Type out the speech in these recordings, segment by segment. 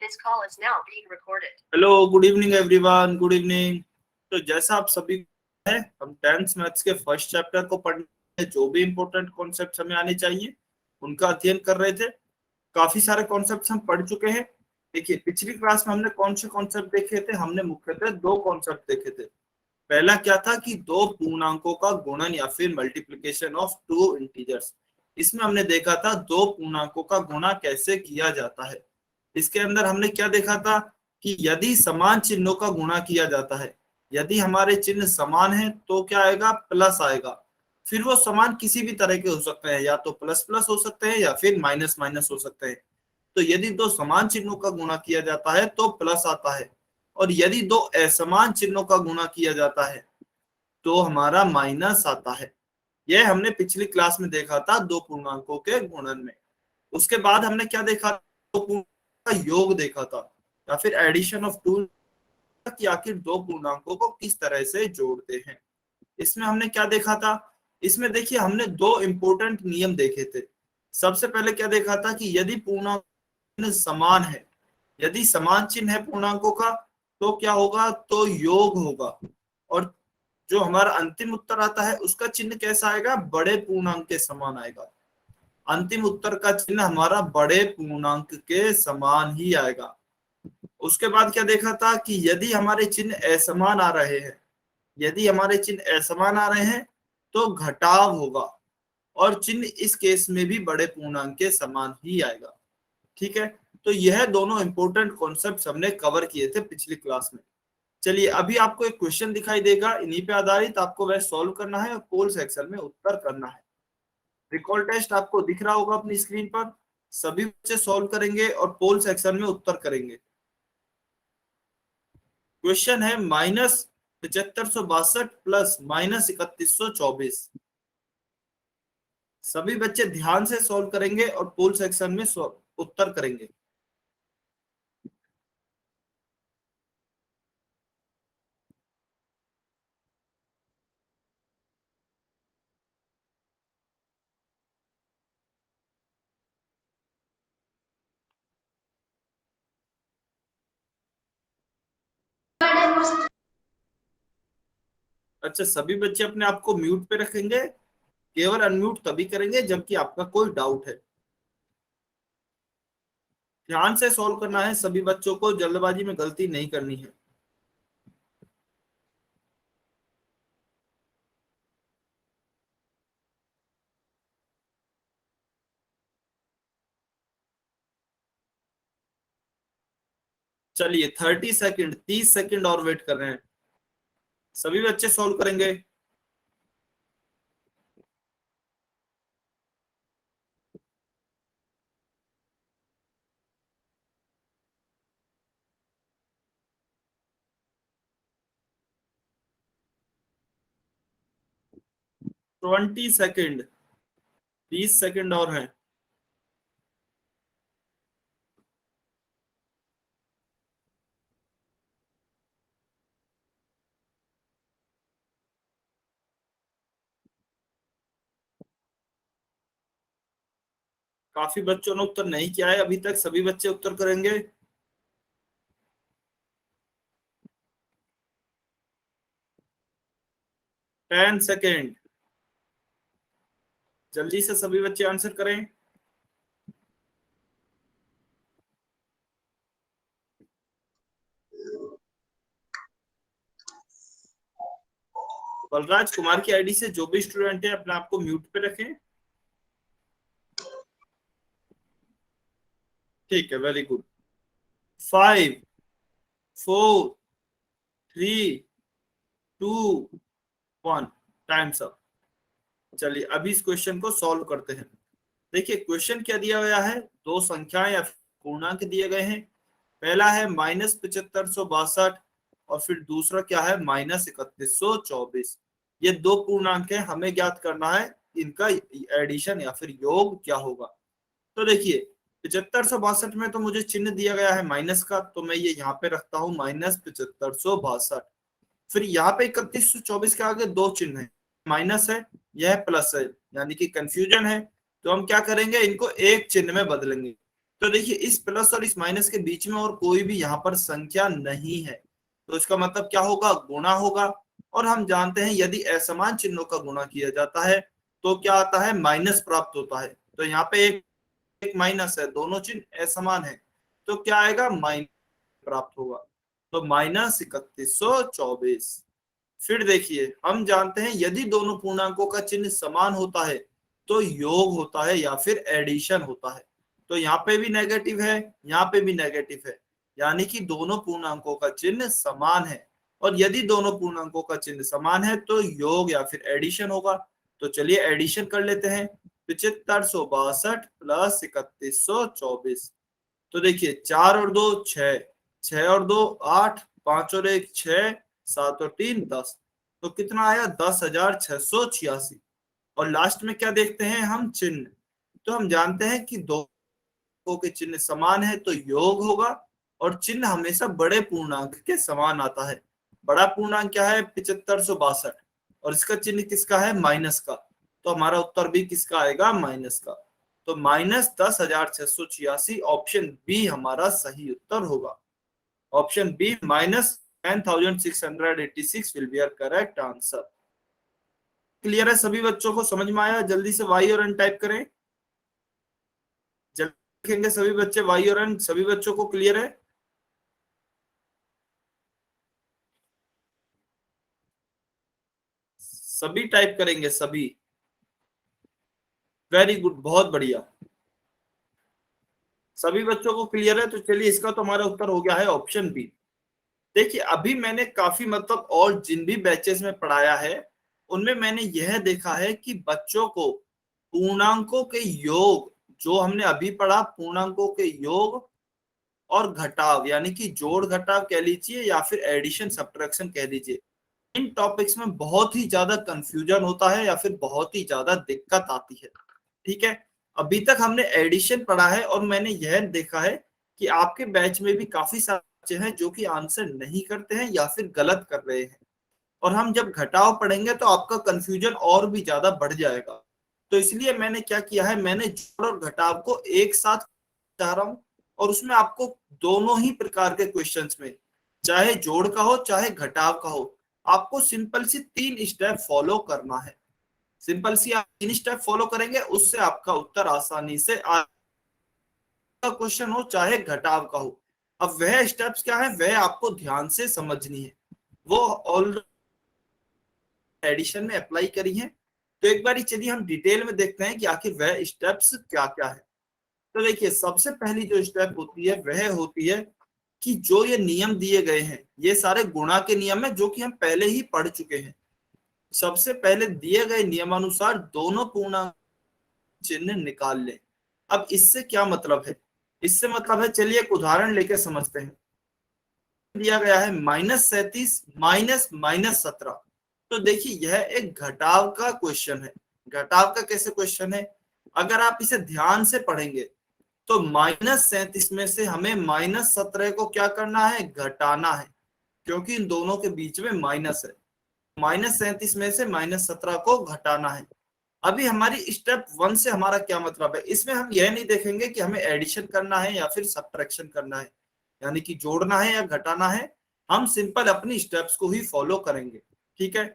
This call is now being recorded. Hello, good evening everyone, good evening. तो जैसा आप सभी है, हम 10th मैथ्स के फर्स्ट चैप्टर को पढ़ने, जो भी इंपॉर्टेंट कॉन्सेप्ट्स हमें आने चाहिए उनका अध्ययन कर रहे थे। काफी सारे कॉन्सेप्ट्स हम पढ़ चुके हैं। देखिए, पिछली क्लास में हमने कौन से कॉन्सेप्ट देखे थे? हमने मुख्यतः दो कॉन्सेप्ट देखे थे। पहला क्या था कि दो पूर्णांकों का गुणन या फिर मल्टीप्लिकेशन ऑफ टू इंटीजर्स। इसमें हमने देखा था दो पूर्णांकों का गुणा कैसे किया जाता है। इसके अंदर हमने क्या देखा था कि यदि समान चिन्हों का गुणा किया जाता है, यदि हमारे चिन्ह समान है तो क्या आएगा? प्लस आएगा। फिर वो समान किसी भी तरह के हो सकते हैं, या तो प्लस प्लस हो सकते हैं या फिर माइनस माइनस हो सकते हैं। तो यदि दो समान चिन्हों का गुणा किया जाता है तो प्लस आता है, और यदि दो असमान चिन्हों का गुणा किया जाता है तो हमारा माइनस आता है। यह हमने पिछली क्लास में देखा था दो पूर्णांकों के गुणन में। उसके बाद हमने क्या देखा? दो पूर्णांकों का योग देखा था, या फिर एडिशन ऑफ टू, कि आखिर दो पूर्णांकों को किस तरह से जोड़ते हैं। इसमें हमने क्या देखा था? इसमें देखिए, हमने दो इंपॉर्टेंट नियम देखे थे। सबसे पहले क्या देखा था कि यदि पूर्णांक समान है, यदि समान चिन्ह है पूर्णांकों का, तो क्या होगा? तो योग होगा। और जो हमारा अंतिम उत्तर आता है उसका चिन्ह कैसा आएगा? बड़े पूर्णांक के समान आएगा। अंतिम उत्तर का चिन्ह हमारा बड़े पूर्णांक के समान ही आएगा। उसके बाद क्या देखा था कि यदि हमारे चिन्ह असमान आ रहे हैं, यदि हमारे चिन्ह असमान आ रहे हैं तो घटाव होगा, और चिन्ह इस केस में भी बड़े पूर्णांक के समान ही आएगा। ठीक है, तो यह दोनों इंपॉर्टेंट कॉन्सेप्ट्स हमने कवर किए थे पिछली क्लास में। चलिए, अभी आपको एक क्वेश्चन दिखाई देगा, इन्हीं पे आधारित आपको वह सॉल्व करना है और पोल सेक्शन में उत्तर करना है। रिकॉल टेस्ट आपको दिख रहा होगा अपनी स्क्रीन पर। सभी बच्चे सॉल्व करेंगे और पोल सेक्शन में उत्तर करेंगे। क्वेश्चन है -7562 प्लस -3124। सभी बच्चे ध्यान से सॉल्व करेंगे और पोल सेक्शन में उत्तर करेंगे। अच्छा, सभी बच्चे अपने आप को म्यूट पे रखेंगे, केवल अनम्यूट तभी करेंगे जबकि आपका कोई डाउट है। ध्यान से सॉल्व करना है, सभी बच्चों को जल्दबाजी में गलती नहीं करनी है। चलिए, 30 सेकंड, 30 सेकंड और वेट कर रहे हैं। सभी बच्चे सॉल्व करेंगे। ट्वेंटी सेकंड, 20 सेकंड और हैं। काफी बच्चों ने उत्तर नहीं किया है अभी तक, सभी बच्चे उत्तर करेंगे। टेन सेकेंड, जल्दी से सभी बच्चे आंसर करें। बलराज कुमार की आईडी से जो भी स्टूडेंट है अपने आप को म्यूट पे रखें। ठीक है, वेरी गुड। 5 4 3 2 1, times up. चलिए, अभी इस क्वेश्चन को सॉल्व करते हैं। देखिए, क्वेश्चन क्या दिया गया है? दो संख्याएं या पूर्णांक दिए गए हैं। पहला है -7562 और फिर दूसरा क्या है? -3124। ये दो पूर्णांक है, हमें ज्ञात करना है इनका एडिशन या फिर योग क्या होगा। तो देखिए, 7562 में तो मुझे चिन्ह दिया गया है माइनस का, तो मैं ये यहाँ पे रखता हूँ -7562। फिर यहाँ पे 3124 के आगे दो चिन्ह है, माइनस है, यह प्लस है, यानी कि कंफ्यूजन है। तो हम क्या करेंगे? इनको एक चिन्ह में बदलेंगे। तो देखिए इस प्लस और इस माइनस के बीच में और कोई भी यहाँ पर संख्या नहीं है, तो इसका मतलब क्या होगा, गुणा होगा। और हम जानते हैं यदि असमान चिन्हों का गुणा किया जाता है तो क्या आता है, माइनस प्राप्त होता है। तो यहाँ पे एक माइनस है, दोनों चिन्ह असमान है, तो क्या आएगा, माइनस प्राप्त होगा। तो -3124। फिर देखिए हम जानते हैं यदि दोनों पूर्णांकों का चिन्ह समान होता है तो योग होता है या फिर एडिशन होता है। तो यहाँ पे भी नेगेटिव है, यहाँ पे भी नेगेटिव है, यानी कि दोनों पूर्णांकों का चिन्ह समान है। और यदि दोनों पूर्णांकों का चिन्ह समान है तो योग या फिर एडिशन होगा। तो चलिए एडिशन कर लेते हैं, 7562 प्लस 3124। तो देखिए 4 और 2 6, 6 और 2 8, 5 और 1 6, 7 और 3 10। तो कितना आया, 10,686। और लास्ट में क्या देखते हैं हम, चिन्ह। तो हम जानते हैं कि दो के चिन्ह समान है तो योग होगा, और चिन्ह हमेशा बड़े पूर्णांक के समान आता है। बड़ा पूर्णांक क्या है, 7562, और इसका चिन्ह किसका है, माइनस का। तो हमारा उत्तर भी किसका आएगा, माइनस का। तो -10,686, ऑप्शन बी हमारा सही उत्तर होगा। Option B -10,686 will be our correct answer. Clear है सभी बच्चों को, समझ में आया? जल्दी से वाई और एन टाइप करें, जल्दी लिखेंगे सभी बच्चे वाई और एन। सभी बच्चों को क्लियर है? सभी टाइप करेंगे, सभी। वेरी गुड, बहुत बढ़िया, सभी बच्चों को क्लियर है। तो चलिए इसका तो हमारा उत्तर हो गया है ऑप्शन बी। देखिए अभी मैंने काफी मतलब और जिन भी बैचेस में पढ़ाया है उनमें मैंने यह देखा है कि बच्चों को पूर्णांकों के योग, जो हमने अभी पढ़ा, पूर्णांकों के योग और घटाव, यानी कि जोड़ घटाव कह लीजिए या फिर एडिशन सब्ट्रैक्शन कह लीजिए, इन टॉपिक्स में बहुत ही ज्यादा कंफ्यूजन होता है या फिर बहुत ही ज्यादा दिक्कत आती है। ठीक है, अभी तक हमने एडिशन पढ़ा है और मैंने यह देखा है कि आपके बैच में भी काफी सारे बच्चे हैं जो कि आंसर नहीं करते हैं या फिर गलत कर रहे हैं। और हम जब घटाव पढ़ेंगे तो आपका कंफ्यूजन और भी ज्यादा बढ़ जाएगा। तो इसलिए मैंने क्या किया है, मैंने जोड़ और घटाव को एक साथ चाह रहा हूं, और उसमें आपको दोनों ही प्रकार के क्वेश्चंस में, चाहे जोड़ का हो चाहे घटाव का हो, आपको सिंपल सी 3 स्टेप फॉलो करना है। सिंपल सी आप 3 स्टेप फॉलो करेंगे, उससे आपका उत्तर आसानी से क्वेश्चन हो चाहे घटाव का हो। अब वह स्टेप्स क्या है, वह आपको ध्यान से समझनी है। वो ऑलरेडी एडिशन में अप्लाई करी है, तो एक बार चलिए हम डिटेल में देखते हैं कि आखिर वह स्टेप्स क्या क्या है। तो देखिए सबसे पहली जो स्टेप होती है वह होती है कि जो ये नियम दिए गए हैं, ये सारे गुणा के नियम है जो कि हम पहले ही पढ़ चुके हैं। सबसे पहले दिए गए नियमानुसार दोनों पूर्णांक चिन्ह निकाल लें। अब इससे क्या मतलब है, इससे मतलब है, चलिए एक उदाहरण लेके समझते हैं। दिया गया है -37 माइनस -17। तो देखिए यह एक घटाव का क्वेश्चन है। घटाव का कैसे क्वेश्चन है, अगर आप इसे ध्यान से पढ़ेंगे तो -37 में से हमें -17 को क्या करना है, घटाना है, क्योंकि इन दोनों के बीच में माइनस है। -37 में से -17 को घटाना है। अभी हमारी स्टेप 1 से हमारा क्या मतलब है, इसमें हम यह नहीं देखेंगे कि हमें एडिशन करना है या फिर सब्ट्रैक्शन करना है, यानी कि जोड़ना है या घटाना है। हम सिंपल अपनी स्टेप्स को ही फॉलो करेंगे। ठीक है,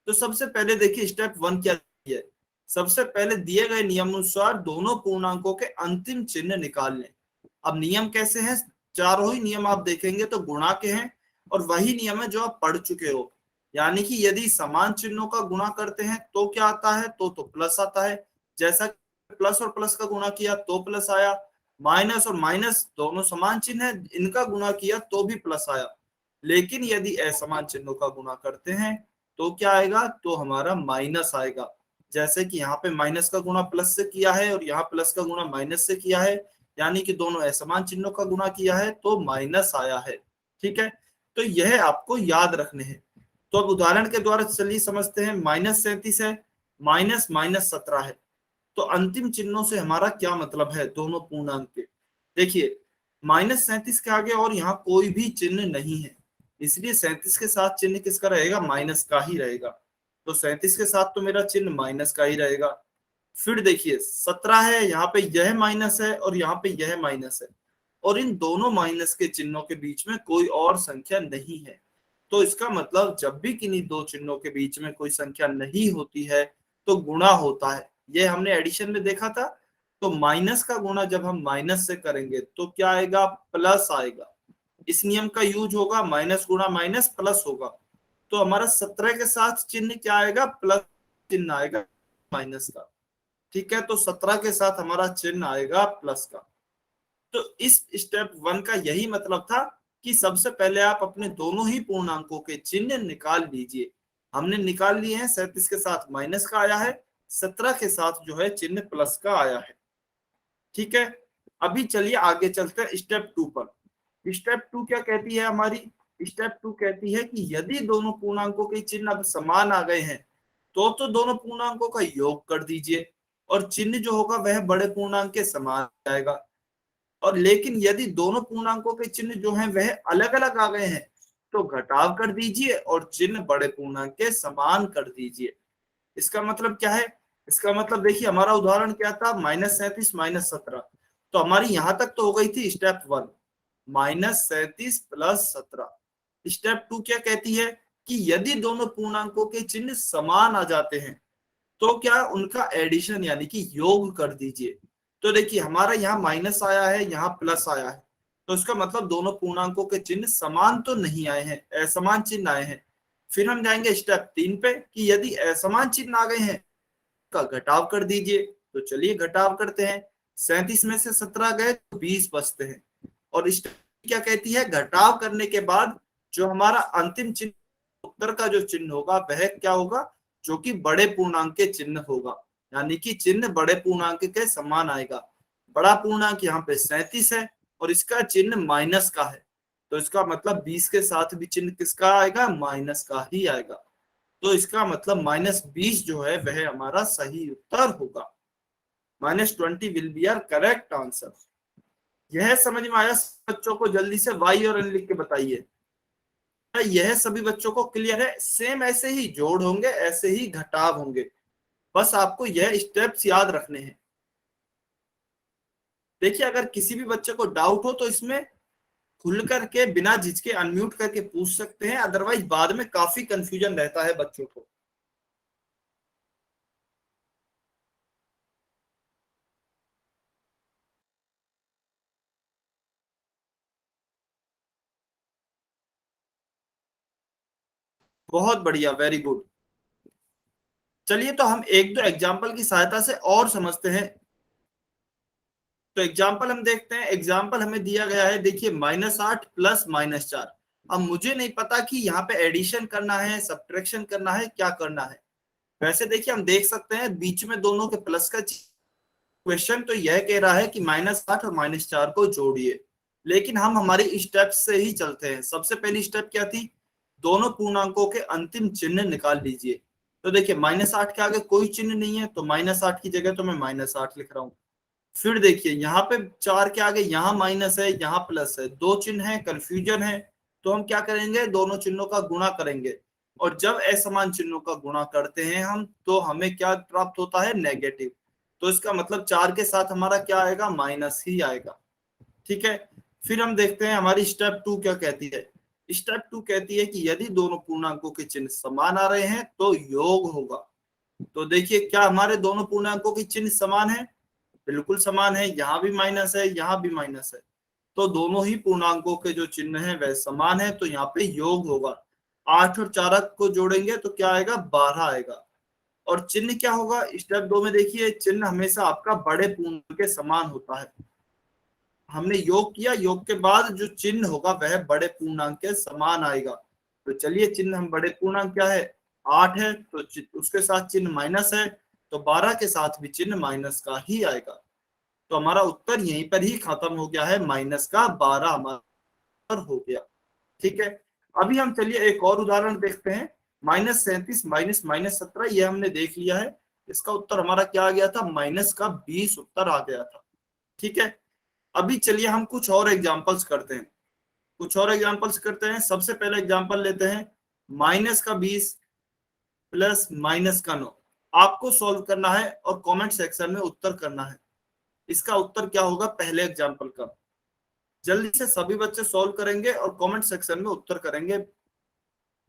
तो सबसे पहले देखिए स्टेप 1 क्या है। सबसे पहले दिए गए नियमानुसार दोनों पूर्णांकों के अंतिम चिन्ह निकाल लें। अब नियम कैसे हैं, चारों ही नियम आप देखेंगे तो गुणा के हैं, और वही नियम है जो आप पढ़ चुके हो। यानी कि यदि समान चिन्हों का गुणा करते हैं तो क्या आता है, तो प्लस आता है। जैसा प्लस और प्लस का गुणा किया तो प्लस आया। माइनस और माइनस दोनों समान चिन्ह है, इनका गुणा किया तो भी प्लस आया। लेकिन यदि असमान चिन्हों का गुणा करते हैं तो क्या आएगा, तो हमारा माइनस आएगा। जैसे कि यहाँ पे माइनस का गुणा प्लस से किया है और यहाँ प्लस का गुणा माइनस से किया है, यानी कि दोनों असमान चिन्हों का गुणा किया है तो माइनस आया है। ठीक है, तो यह आपको याद रखने हैं। तो अब उदाहरण के द्वारा चलिए समझते हैं। -37 है, माइनस -17 है, तो अंतिम चिन्हों से हमारा क्या मतलब है, दोनों पूर्णांक के। देखिए -37 के आगे और यहाँ कोई भी चिन्ह नहीं है, इसलिए 37 के साथ चिन्ह किसका रहेगा, माइनस का ही रहेगा। तो 37 के साथ तो मेरा चिन्ह माइनस का ही रहेगा। फिर देखिए 17 है, यहाँ पे यह माइनस है और यहाँ पे यह माइनस है, और इन दोनों माइनस के चिन्हों के बीच में कोई और संख्या नहीं है। तो इसका मतलब जब भी किन्हीं दो चिन्हों के बीच में कोई संख्या नहीं होती है तो गुणा होता है। ये हमने एडिशन में देखा था। तो माइनस का गुणा जब हम माइनस से करेंगे तो क्या आएगा, प्लस आएगा। इस नियम का यूज होगा, माइनस गुणा माइनस प्लस होगा। तो हमारा 17 के साथ चिन्ह क्या आएगा, प्लस चिन्ह आएगा माइनस का। ठीक है, तो 17 के साथ हमारा चिन्ह आएगा प्लस का। तो इस स्टेप 1 का यही मतलब था कि सबसे पहले आप अपने दोनों ही पूर्णांकों के चिन्ह निकाल लीजिए। हमने निकाल लिए हैं, 37 के साथ माइनस का आया है, 17 के साथ जो है चिन्ह प्लस का आया है। ठीक है, अभी चलिए आगे चलते हैं स्टेप 2 पर। स्टेप 2 क्या कहती है हमारी, स्टेप 2 कहती है कि यदि दोनों पूर्णांकों के चिन्ह अब समान आ गए हैं तो दोनों पूर्णांकों का योग कर दीजिए और चिन्ह जो होगा वह बड़े पूर्णांक के समान आएगा। और लेकिन यदि दोनों पूर्णांकों के चिन्ह जो हैं वह अलग अलग आ गए हैं तो घटाव कर दीजिए और चिन्ह बड़े पूर्णांक के समान कर दीजिए। इसका मतलब क्या है, इसका मतलब देखिए हमारा उदाहरण क्या था, -37 -17। तो हमारी यहां तक तो हो गई थी स्टेप 1, -37 + 17। स्टेप 2 क्या कहती है कि यदि दोनों पूर्णांकों के चिन्ह समान आ जाते हैं तो क्या उनका एडिशन यानी कि योग कर दीजिए। तो देखिए हमारा यहाँ माइनस आया है, यहाँ प्लस आया है, तो इसका मतलब दोनों पूर्णांकों के चिन्ह समान तो नहीं आए हैं, असमान चिन्ह आए हैं। फिर हम जाएंगे स्टेप 3 पे कि यदि असमान चिन्ह आ गए हैं का घटाव कर दीजिए। तो चलिए घटाव करते हैं, 37 में से 17 गए तो 20 बचते हैं। और स्टेप क्या कहती है, घटाव करने के बाद जो हमारा अंतिम चिन्ह, उत्तर का जो चिन्ह होगा वह क्या होगा, जो कि बड़े पूर्णांक के चिन्ह होगा, यानी कि चिन्ह बड़े पूर्णांक के समान आएगा। बड़ा पूर्णांक यहाँ पे 37 है और इसका चिन्ह माइनस का है, तो इसका मतलब 20 के साथ भी चिन्ह किसका आएगा, माइनस का ही आएगा। तो इसका मतलब -20 जो है वह हमारा सही उत्तर होगा। -20 will be our correct answer. यह समझ में आया बच्चों को? जल्दी से वाई और एन लिख के बताइए। यह सभी बच्चों को क्लियर है? सेम ऐसे ही जोड़ होंगे, ऐसे ही घटाव होंगे, बस आपको यह स्टेप्स याद रखने हैं। देखिए अगर किसी भी बच्चे को डाउट हो तो इसमें खुल करके बिना झिझके अनम्यूट करके पूछ सकते हैं, अदरवाइज बाद में काफी कंफ्यूजन रहता है बच्चों को। बहुत बढ़िया, वेरी गुड। चलिए तो हम एक दो एग्जाम्पल की सहायता से और समझते हैं। तो एग्जाम्पल हम देखते हैं। एग्जाम्पल हमें दिया गया है, देखिए -8 + -4। अब मुझे नहीं पता कि यहाँ पे एडिशन करना है, सब्ट्रैक्शन करना है, क्या करना है। वैसे देखिए हम देख सकते हैं बीच में दोनों के प्लस का क्वेश्चन तो यह कह रहा है कि -8 और -4 को जोड़िए, लेकिन हम हमारी स्टेप से ही चलते हैं। सबसे पहली स्टेप क्या थी, दोनों पूर्णांकों के अंतिम चिन्ह निकाल लीजिए। तो देखिए -8 के आगे कोई चिन्ह नहीं है, तो -8 की जगह तो मैं -8 लिख रहा हूँ। फिर देखिए यहाँ पे 4 के आगे यहाँ माइनस है, यहाँ प्लस है, दो चिन्ह है, कंफ्यूजन है। तो हम क्या करेंगे, दोनों चिन्हों का गुणा करेंगे, और जब असमान चिन्हों का गुणा करते हैं हम तो हमें क्या प्राप्त होता है, नेगेटिव। तो इसका मतलब 4 के साथ हमारा क्या आएगा, माइनस ही आएगा। ठीक है, फिर हम देखते हैं हमारी स्टेप 2 क्या कहती है। स्टेप 2 कहती है कि यदि दोनों पूर्णांकों के चिन्ह समान आ रहे हैं तो योग होगा। तो देखिए क्या हमारे दोनों पूर्णांकों के चिन्ह समान है, बिल्कुल समान है। यहाँ भी माइनस है, यहाँ भी माइनस है, तो दोनों ही पूर्णांकों के जो चिन्ह है वह समान है, तो यहाँ पे योग होगा। 8 और 4 को जोड़ेंगे तो क्या आएगा, 12 आएगा। और चिन्ह क्या होगा, स्टेप 2 में देखिए चिन्ह हमेशा आपका बड़े पूर्णांक के समान होता है। हमने योग किया, योग के बाद जो चिन्ह होगा वह बड़े पूर्णांक के समान आएगा। तो चलिए चिन्ह हम बड़े पूर्णांक क्या है, 8 है, तो उसके साथ चिन्ह माइनस है, तो 12 के साथ भी चिन्ह माइनस का ही आएगा। तो हमारा उत्तर यहीं पर ही खत्म हो गया है, -12 हमारा उत्तर हो गया। ठीक है, अभी हम चलिए एक और उदाहरण देखते हैं। -37 -17 ये हमने देख लिया है, इसका उत्तर हमारा क्या आ गया था, -20 उत्तर आ गया था। ठीक है, अभी चलिए हम कुछ और एग्जांपल्स करते हैं, कुछ और एग्जांपल्स करते हैं। सबसे पहले एग्जांपल लेते हैं -20 + -9। आपको सॉल्व करना है और कमेंट सेक्शन में उत्तर करना है। इसका उत्तर क्या होगा पहले एग्जाम्पल का? जल्दी से सभी बच्चे सॉल्व करेंगे और कमेंट सेक्शन में उत्तर करेंगे।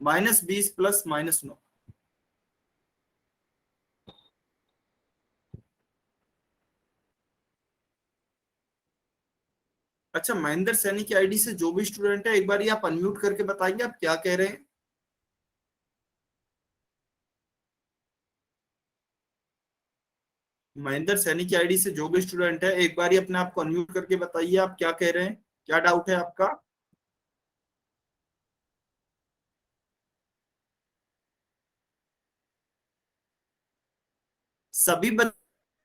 -20 प्लस -9। अच्छा, महेंद्र सैनी की आईडी से जो भी स्टूडेंट है, एक बार ये आप अनम्यूट करके बताइए आप क्या कह रहे हैं। महेंद्र सैनी की आईडी से जो भी स्टूडेंट है, एक बार ही अपने आप को अनम्यूट करके बताइए आप क्या कह रहे हैं, क्या डाउट है आपका। सभी बच्चों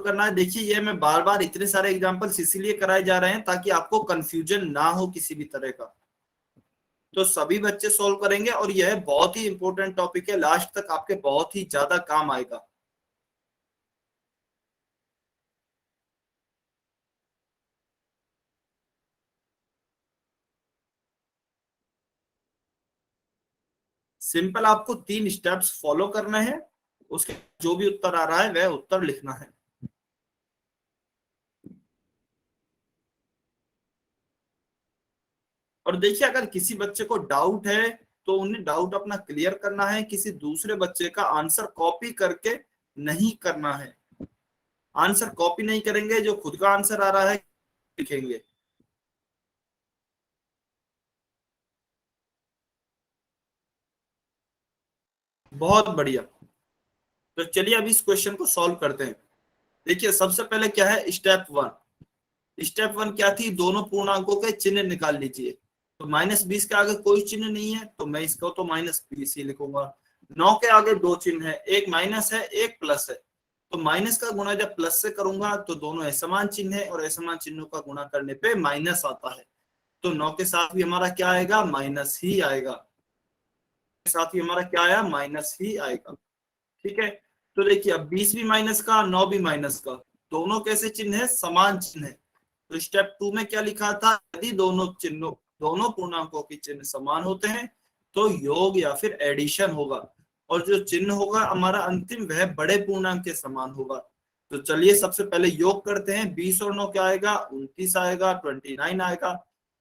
को करना है। देखिए, ये मैं बार बार इतने सारे एग्जांपल्स इसीलिए कराए जा रहे हैं ताकि आपको कंफ्यूजन ना हो किसी भी तरह का। तो सभी बच्चे सॉल्व करेंगे और यह बहुत ही इंपॉर्टेंट टॉपिक है, लास्ट तक आपके बहुत ही ज्यादा काम आएगा। सिंपल, आपको 3 स्टेप्स फॉलो करने हैं। उसके जो भी उत्तर आ रहा है वह उत्तर लिखना है। और देखिए, अगर किसी बच्चे को डाउट है तो उन्हें डाउट अपना क्लियर करना है, किसी दूसरे बच्चे का आंसर कॉपी करके नहीं करना है। आंसर कॉपी नहीं करेंगे, जो खुद का आंसर आ रहा है लिखेंगे। बहुत बढ़िया। तो चलिए अब इस क्वेश्चन को सॉल्व करते हैं। देखिए, सबसे पहले क्या है, स्टेप 1। स्टेप 1 क्या थी, दोनों पूर्णांकों के चिन्ह निकाल लीजिए। तो -20 के आगे कोई चिन्ह नहीं है तो मैं इसको तो -20 ही लिखूंगा। 9 के आगे दो चिन्ह है, एक माइनस है एक प्लस है। तो माइनस का गुणा जब प्लस से करूंगा तो दोनों असमान चिन्ह है और असमान चिन्हों का गुणा करने पे माइनस आता है। तो 9 के साथ भी हमारा क्या आएगा, माइनस ही आएगा। के साथ ही हमारा क्या आया, माइनस ही आएगा। ठीक है। तो देखिए, अब 20 भी माइनस का, 9 भी माइनस का, दोनों कैसे चिन्ह है, समान चिन्ह है। तो स्टेप 2 में क्या लिखा था, यदि दोनों चिन्हों दोनों पूर्णांकों के चिन्ह समान होते हैं तो योग या फिर एडिशन होगा। और जो चिन्ह होगा हमारा अंतिम, वह बड़े पूर्णांक के समान होगा। तो चलिए सबसे पहले योग करते हैं। 20 और 9 क्या आएगा, 29 आएगा, 29 आएगा।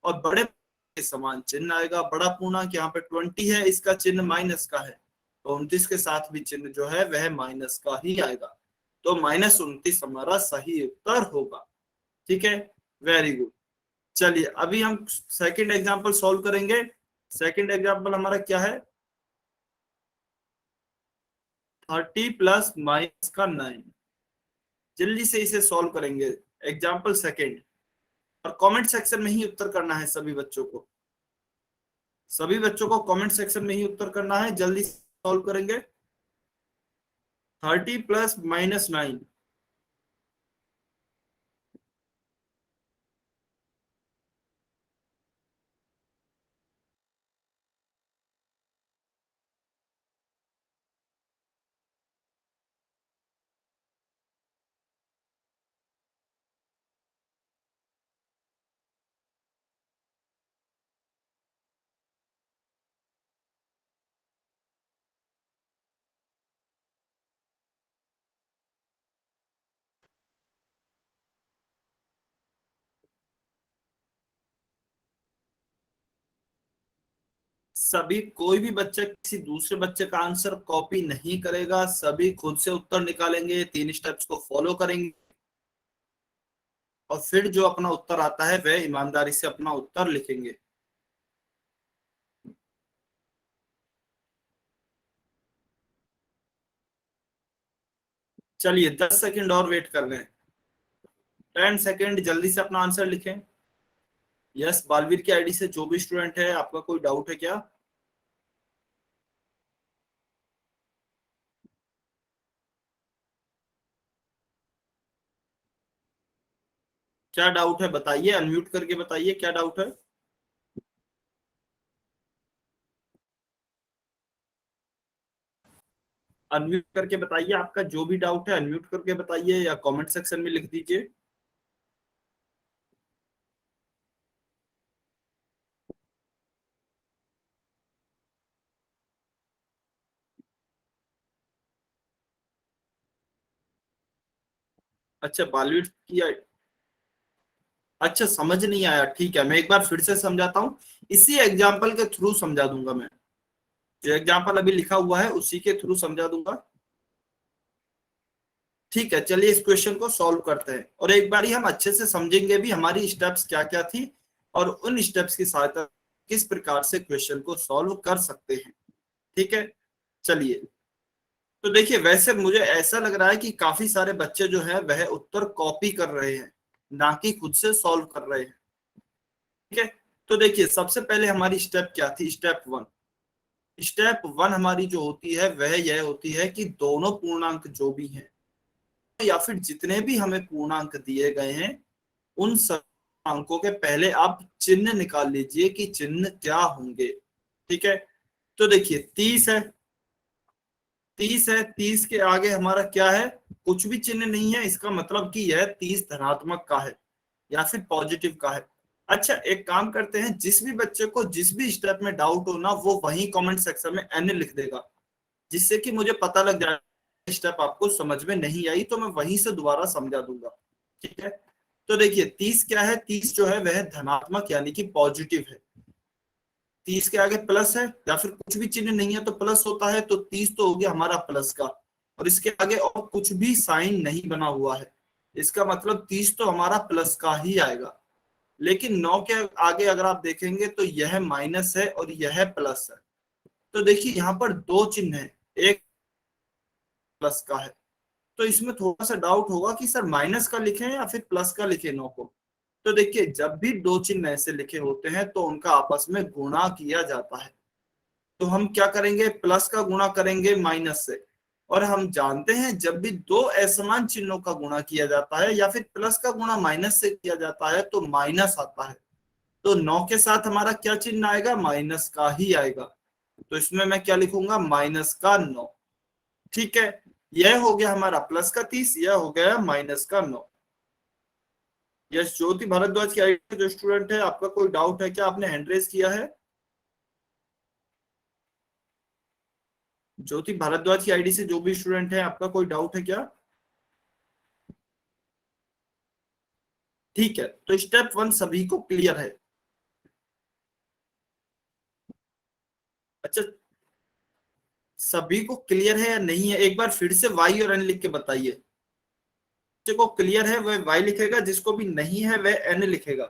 और बड़े के समान चिन्ह आएगा। बड़ा पूर्णांक यहाँ पे 20 है, इसका चिन्ह माइनस का है, तो 29 के साथ भी चिन्ह जो है वह माइनस का ही आएगा। तो -29 हमारा सही उत्तर होगा। ठीक है, वेरी गुड। चलिए अभी हम सेकंड एग्जांपल सॉल्व करेंगे। सेकंड एग्जांपल हमारा क्या है, 30 प्लस -9। जल्दी से इसे सॉल्व करेंगे। एग्जांपल सेकंड, और कमेंट सेक्शन में ही उत्तर करना है सभी बच्चों को। सभी बच्चों को कमेंट सेक्शन में ही उत्तर करना है, जल्दी सॉल्व करेंगे। 30 प्लस -9। सभी, कोई भी बच्चा किसी दूसरे बच्चे का आंसर कॉपी नहीं करेगा, सभी खुद से उत्तर निकालेंगे, 3 स्टेप्स को फॉलो करेंगे। और फिर जो अपना उत्तर आता है वह ईमानदारी से अपना उत्तर लिखेंगे। चलिए 10 सेकंड और वेट कर रहे हैं। 10 सेकंड, जल्दी से अपना आंसर लिखें। यस, बालवीर की आईडी से जो भी स्टूडेंट है, आपका कोई डाउट है क्या? क्या डाउट है बताइए, अनम्यूट करके बताइए क्या डाउट है। अनम्यूट करके बताइए, आपका जो भी डाउट है अनम्यूट करके बताइए या कमेंट सेक्शन में लिख दीजिए। अच्छा बॉलीवुड की अच्छा समझ नहीं आया, ठीक है मैं एक बार फिर से समझाता हूँ, इसी एग्जाम्पल के थ्रू समझा दूंगा मैं, जो एग्जाम्पल अभी लिखा हुआ है उसी के थ्रू समझा दूंगा। ठीक है चलिए इस क्वेश्चन को सॉल्व करते हैं, और एक बार ही हम अच्छे से समझेंगे भी हमारी स्टेप्स क्या क्या थी, और उन स्टेप्स की सहायता किस प्रकार से क्वेश्चन को सॉल्व कर सकते हैं। ठीक है चलिए, तो देखिए वैसे मुझे ऐसा लग रहा है कि काफी सारे बच्चे जो है वह उत्तर कॉपी कर रहे हैं, ना कि खुद से सॉल्व कर रहे हैं। ठीक है, तो देखिए सबसे पहले हमारी स्टेप क्या थी, स्टेप वन। स्टेप वन हमारी जो होती है वह यह होती है कि दोनों पूर्णांक जो भी हैं, या फिर जितने भी हमें पूर्णांक दिए गए हैं, उन सब अंकों के पहले आप चिन्ह निकाल लीजिए कि चिन्ह क्या होंगे। ठीक है, तो देखिए 30 है, 30 है, 30 के आगे हमारा क्या है, कुछ भी चिन्ह नहीं है, इसका मतलब कि यह 30 धनात्मक का है या फिर पॉजिटिव का है। अच्छा एक काम करते हैं, जिस भी बच्चे को जिस भी स्टेप में डाउट हो ना, वो वही कमेंट सेक्शन में एन लिख देगा, जिससे कि मुझे पता लग जाए स्टेप आपको समझ में नहीं आई, तो मैं वहीं से दोबारा समझा दूंगा। ठीक है, तो देखिए 30 क्या है, 30 जो है वह धनात्मक यानी कि पॉजिटिव है। 30 के आगे प्लस है या फिर कुछ भी चिन्ह नहीं है तो प्लस होता है, तो 30 तो हो गया हमारा प्लस का, और इसके आगे और कुछ भी साइन नहीं बना हुआ है, इसका मतलब 30 तो हमारा प्लस का ही आएगा। लेकिन 9 के आगे अगर आप देखेंगे तो यह माइनस है और यह प्लस है, तो देखिए यहाँ पर दो चिन्ह है, एक प्लस का है, तो इसमें थोड़ा सा डाउट होगा कि सर माइनस का लिखें या फिर प्लस का लिखें 9 को। तो देखिए जब भी दो चिन्ह ऐसे लिखे होते हैं तो उनका आपस में गुणा किया जाता है, तो हम क्या करेंगे, प्लस का गुणा करेंगे माइनस से, और हम जानते हैं जब भी दो असमान चिन्हों का गुणा किया जाता है या फिर प्लस का गुणा माइनस से किया जाता है तो माइनस आता है, तो 9 के साथ हमारा क्या चिन्ह आएगा, माइनस का ही आएगा, तो इसमें मैं क्या लिखूंगा, माइनस का 9। ठीक है, यह हो गया हमारा प्लस का 30, यह हो गया माइनस का 9। यस ज्योति भारद्वाज की आईडी जो स्टूडेंट है, आपका कोई डाउट है क्या, आपने हैंड रेज किया है? ज्योति भारद्वाज की आईडी से जो भी स्टूडेंट है, आपका कोई डाउट है क्या? ठीक है, तो स्टेप वन सभी को क्लियर है। अच्छा सभी को क्लियर है या नहीं है, एक बार फिर से वाई और एन लिख के बताइए। जिसको क्लियर है वह वाई लिखेगा, जिसको भी नहीं है वह एन लिखेगा।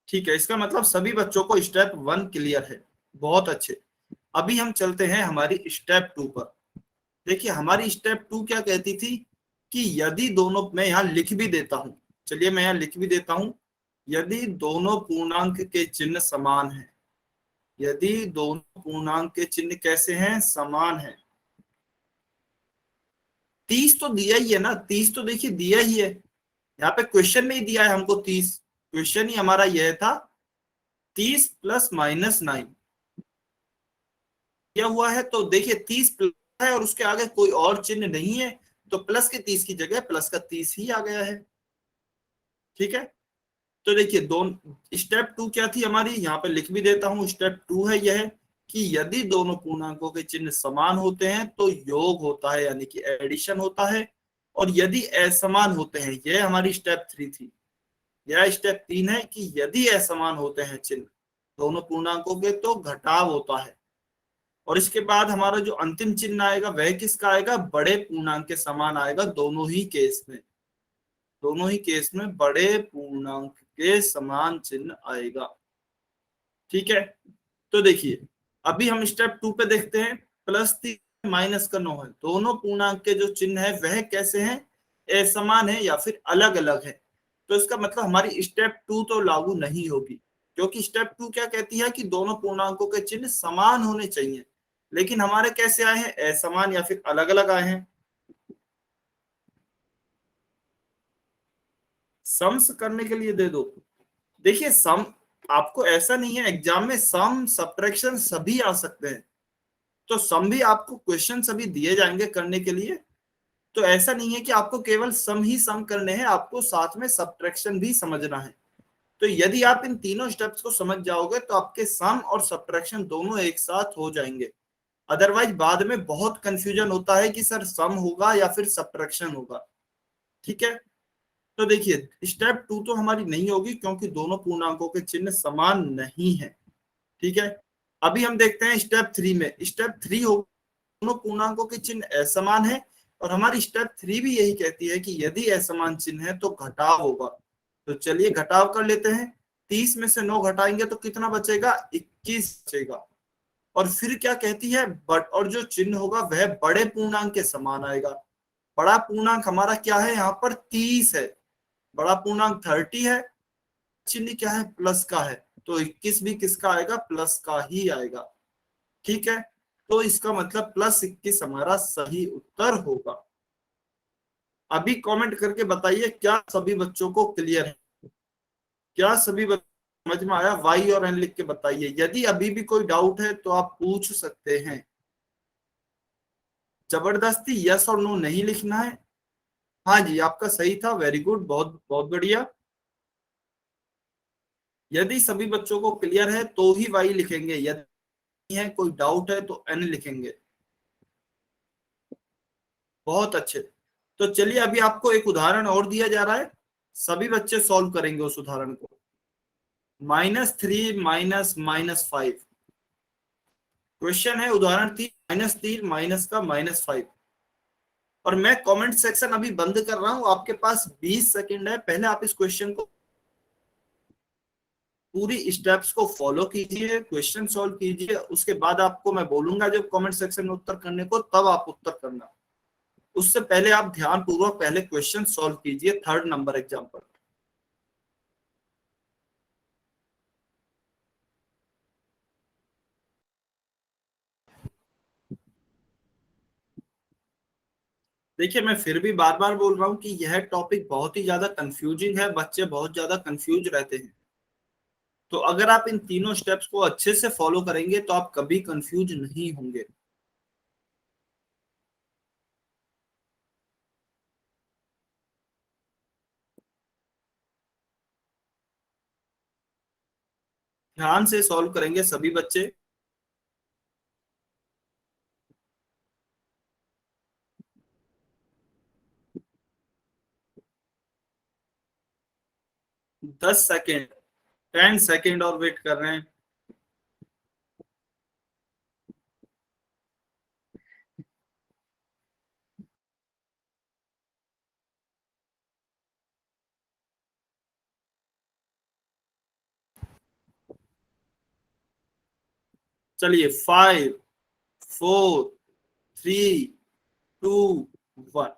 ठीक है, इसका मतलब सभी बच्चों को स्टेप वन क्लियर है, बहुत अच्छे। अभी हम चलते हैं हमारी स्टेप टू पर। देखिए हमारी स्टेप टू क्या कहती थी कि यदि दोनों, मैं यहाँ लिख भी देता हूं, चलिए मैं यहाँ लिख भी देता हूं, यदि दोनों पूर्णांक के चिन्ह समान हैं, यदि दोनों पूर्णांक के चिन्ह कैसे हैं, समान है। 30 तो दिया ही है ना, 30 तो देखिए दिया ही है, यहाँ पे क्वेश्चन में ही दिया है हमको 30, क्वेश्चन ही हमारा यह था 30 प्लस माइनस 9 दिया हुआ है, तो देखिए 30 प्लस है और उसके आगे कोई और चिन्ह नहीं है, तो प्लस के 30 की जगह प्लस का 30 ही आ गया है। ठीक है, तो देखिए दोनों, स्टेप टू क्या थी हमारी, यहाँ पे लिख भी देता हूँ, स्टेप टू है यह कि यदि दोनों पूर्णांकों के चिन्ह समान होते हैं तो योग होता है यानी कि एडिशन होता है, और यदि असमान होते हैं, यह हमारी स्टेप थ्री थी। यह स्टेप तीन है कि यदि असमान होते हैं चिन्ह दोनों पूर्णांकों के तो घटाव होता है, और इसके बाद हमारा जो अंतिम चिन्ह आएगा वह किसका आएगा, बड़े पूर्णांक के समान आएगा, दोनों ही केस में, दोनों ही केस में बड़े पूर्णांक के समान चिन्ह आएगा। ठीक है, तो देखिए अभी हम स्टेप टू पे देखते हैं, प्लस 3 माइनस का 9 है, दोनों पूर्णांक के जो चिन्ह है वह कैसे हैं, असमान है या फिर अलग अलग है, तो इसका मतलब हमारी स्टेप टू तो लागू नहीं होगी, क्योंकि स्टेप टू क्या कहती है कि दोनों पूर्णांकों के चिन्ह समान होने चाहिए, लेकिन हमारे कैसे आए हैं, असमान या फिर अलग अलग आए हैं। सम्स करने के लिए दे दो, देखिए सम, आपको ऐसा नहीं है एग्जाम में सम सब्ट्रैक्शन सभी आ सकते हैं, तो सम भी आपको क्वेश्चन सभी दिए जाएंगे करने के लिए, तो ऐसा नहीं है कि आपको केवल सम ही सम करने हैं, आपको साथ में सब्ट्रैक्शन भी समझना है। तो यदि आप इन तीनों स्टेप्स को समझ जाओगे तो आपके सम और सब्ट्रैक्शन दोनों एक साथ हो जाएंगे। अदरवाइज बाद में बहुत कंफ्यूजन होता है कि सर सम होगा या फिर सब्ट्रैक्शन होगा। ठीक है, तो देखिए स्टेप 2 तो हमारी नहीं होगी क्योंकि दोनों पूर्णांकों के चिन्ह समान नहीं है। ठीक है, अभी हम देखते हैं स्टेप 3 में। स्टेप 3 हो, दोनों पूर्णांकों के चिन्ह असमान है और हमारी स्टेप 3 भी यही कहती है कि यदि असमान चिन्ह है तो घटाव होगा। तो चलिए घटाव कर लेते हैं। 30 में से 9 घटाएंगे तो कितना बचेगा, 21 बचेगा। और फिर क्या कहती है, बट और जो चिन्ह होगा वह बड़े पूर्णांक के समान आएगा। बड़ा पूर्णांक हमारा क्या है, यहाँ पर 30 है, बड़ा पूर्णांक 30 है, चिन्ह क्या है, प्लस का है, तो 21 भी किसका आएगा, प्लस का ही आएगा। ठीक है, तो इसका मतलब +21 हमारा सही उत्तर होगा। अभी कमेंट करके बताइए क्या सभी बच्चों को क्लियर है, क्या सभी बच्चों को समझ में आया। वाई और एन लिख के बताइए। यदि अभी भी कोई डाउट है तो आप पूछ सकते हैं। जबरदस्ती यस और नो नहीं लिखना है। हाँ जी, आपका सही था, वेरी गुड, बहुत बहुत बढ़िया। यदि सभी बच्चों को क्लियर है तो ही वाई लिखेंगे, यदि है कोई डाउट है तो एन लिखेंगे। बहुत अच्छे। तो चलिए अभी आपको एक उदाहरण और दिया जा रहा है, सभी बच्चे सॉल्व करेंगे उस उदाहरण को। -3 -5। क्वेश्चन है उदाहरण 3, -3 माइनस का -5। और मैं कमेंट सेक्शन अभी बंद कर रहा हूं, आपके पास 20 सेकंड है। पहले आप इस क्वेश्चन को पूरी स्टेप्स को फॉलो कीजिए, क्वेश्चन सॉल्व कीजिए, उसके बाद आपको मैं बोलूंगा जब कमेंट सेक्शन में उत्तर करने को, तब आप उत्तर करना। उससे पहले आप ध्यान पूर्वक पहले क्वेश्चन सॉल्व कीजिए, 3rd नंबर एग्जाम्पल। देखिए मैं फिर भी बार बार बोल रहा हूं कि यह टॉपिक बहुत ही ज्यादा कंफ्यूजिंग है, बच्चे बहुत ज्यादा कंफ्यूज रहते हैं। तो अगर आप इन तीनों स्टेप्स को अच्छे से फॉलो करेंगे तो आप कभी कंफ्यूज नहीं होंगे। ध्यान से सॉल्व करेंगे सभी बच्चे। दस सेकेंड, 10 सेकेंड और वेट कर रहे हैं। चलिए 5 4 3 2 1।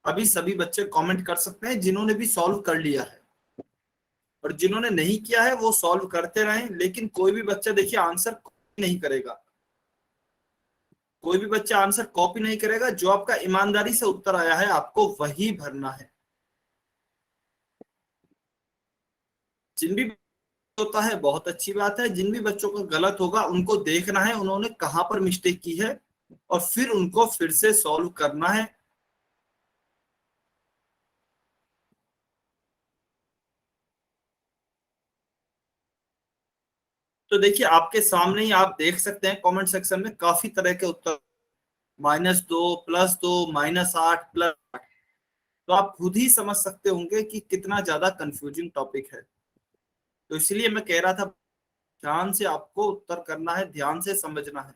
अभी सभी बच्चे कमेंट कर सकते हैं जिन्होंने भी सॉल्व कर लिया है, और जिन्होंने नहीं किया है वो सॉल्व करते रहें। लेकिन कोई भी बच्चा देखिए आंसर कॉपी नहीं करेगा, कोई भी बच्चा आंसर कॉपी नहीं करेगा। जो आपका ईमानदारी से उत्तर आया है आपको वही भरना है। जिन भी होता है बहुत अच्छी बात है, जिन भी बच्चों का गलत होगा उनको देखना है उन्होंने कहां पर मिस्टेक की है और फिर उनको फिर से सॉल्व करना है। तो देखिए आपके सामने ही आप देख सकते हैं कमेंट सेक्शन में काफी तरह के उत्तर, -2 +2 -8 +8। तो आप खुद ही समझ सकते होंगे कि कितना ज्यादा कंफ्यूजिंग टॉपिक है। तो इसलिए मैं कह रहा था ध्यान से आपको उत्तर करना है, ध्यान से समझना है।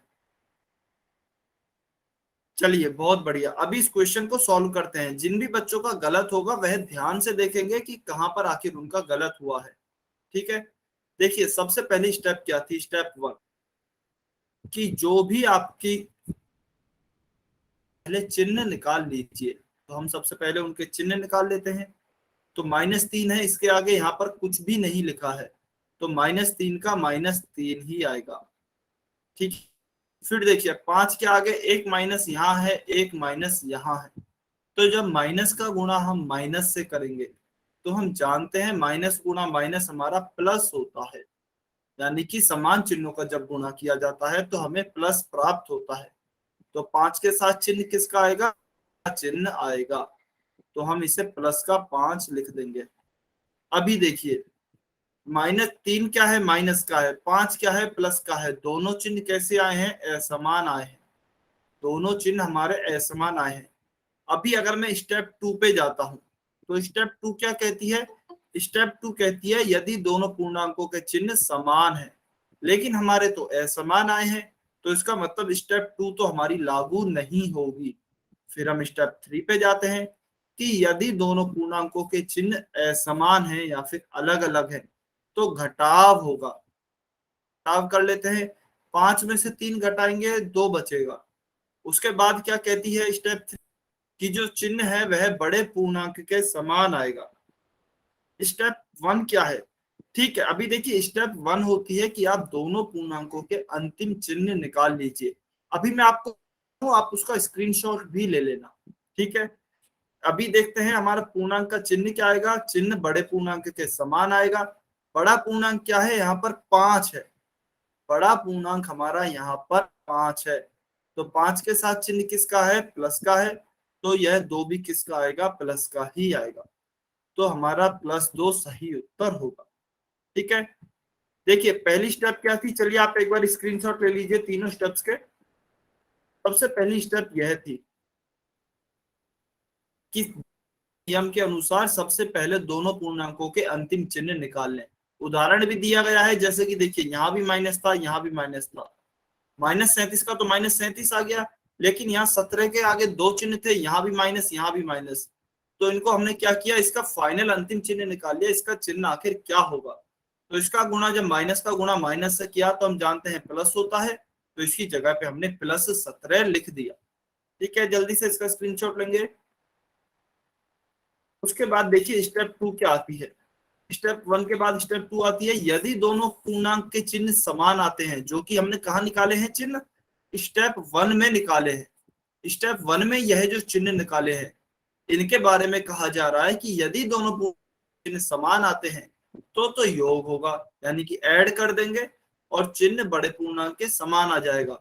चलिए बहुत बढ़िया, अभी इस क्वेश्चन को सॉल्व करते हैं। जिन भी बच्चों का गलत होगा वह ध्यान से देखेंगे कि कहां पर आखिर उनका गलत हुआ है। ठीक है, देखिए सबसे पहली स्टेप क्या थी, स्टेप 1, कि जो भी आपकी पहले चिन्ह निकाल लीजिए। तो हम सबसे पहले उनके चिन्ह निकाल लेते हैं। तो -3 है, इसके आगे यहाँ पर कुछ भी नहीं लिखा है, तो -3 का -3 ही आएगा। ठीक, फिर देखिए 5 के आगे एक माइनस यहाँ है, एक माइनस यहाँ है। तो जब माइनस का गुणा हम माइनस से करेंगे तो हम जानते हैं माइनस गुणा माइनस हमारा प्लस होता है, यानी कि समान चिन्हों का जब गुणा किया जाता है तो हमें प्लस प्राप्त होता है। तो 5 के साथ चिन्ह किसका आएगा, चिन्ह आएगा। तो हम इसे +5 लिख देंगे। अभी देखिए -3 क्या है, माइनस का है, 5 क्या है, प्लस का है। दोनों चिन्ह कैसे आए हैं, असमान आए हैं। दोनों चिन्ह हमारे असमान आए हैं। अभी अगर मैं स्टेप 2 पे जाता हूं तो स्टेप 2 क्या कहती है, स्टेप 2 कहती है यदि दोनों पूर्णांकों के चिन्ह समान हैं, लेकिन हमारे तो असमान आए हैं, तो इसका मतलब स्टेप 2 तो हमारी लागू नहीं होगी। फिर हम स्टेप 3 पे जाते हैं कि यदि दोनों पूर्णांकों के चिन्ह असमान हैं या फिर अलग अलग हैं तो घटाव होगा। घटाव कर लेते हैं, 5 में से 3 घटाएंगे, 2 बचेगा। उसके बाद क्या कहती है स्टेप कि जो चिन्ह है वह बड़े पूर्णांक के समान आएगा। स्टेप 1 क्या है, ठीक है, अभी देखिए स्टेप 1 होती है कि आप दोनों पूर्णांकों के अंतिम चिन्ह निकाल लीजिए। अभी मैं आपको, आप उसका स्क्रीनशॉट भी ले लेना, ठीक है। अभी देखते हैं हमारा पूर्णांक का चिन्ह क्या आएगा, चिन्ह बड़े पूर्णांक के समान आएगा। बड़ा पूर्णांक क्या है, यहाँ पर 5 है। बड़ा पूर्णांक हमारा यहाँ पर 5 है, तो 5 के साथ चिन्ह किसका है, प्लस का है, तो यह 2 भी किसका आएगा, प्लस का ही आएगा। तो हमारा +2 सही उत्तर होगा। ठीक है, देखिए पहली स्टेप क्या थी, चलिए आप एक बार स्क्रीनशॉट ले लीजिए तीनों स्टेप्स के। सबसे पहली स्टेप यह थी कि नियम के अनुसार सबसे पहले दोनों पूर्णांकों के अंतिम चिन्ह निकाल लें। उदाहरण भी दिया गया है, जैसे कि देखिए यहाँ भी माइनस था, यहाँ भी माइनस था। -37 का तो -37 आ गया, लेकिन यहाँ 17 के आगे 2 चिन्ह थे, यहाँ भी माइनस, यहाँ भी माइनस। तो इनको हमने क्या किया, इसका फाइनल अंतिम चिन्ह निकाल लिया, इसका चिन्ह आखिर क्या होगा। तो इसका गुणा, जब माइनस का गुणा माइनस से किया तो हम जानते हैं प्लस होता है, तो इसकी जगह पे हमने +17 लिख दिया। ठीक है, जल्दी से इसका स्क्रीनशॉट लेंगे। उसके बाद देखिए स्टेप 2 क्या आती है। स्टेप 1 के बाद स्टेप 2 आती है, यदि दोनों पूर्णांक के चिन्ह समान आते हैं, जो कि हमने कहा निकाले हैं चिन्ह, स्टेप 1 में निकाले हैं। स्टेप 1 में यह जो चिन्ह निकाले हैं इनके बारे में कहा जा रहा है कि यदि दोनों चिन्ह समान आते हैं तो योग होगा, यानी कि ऐड कर देंगे और चिन्ह बड़े पूर्णांक के समान आ जाएगा।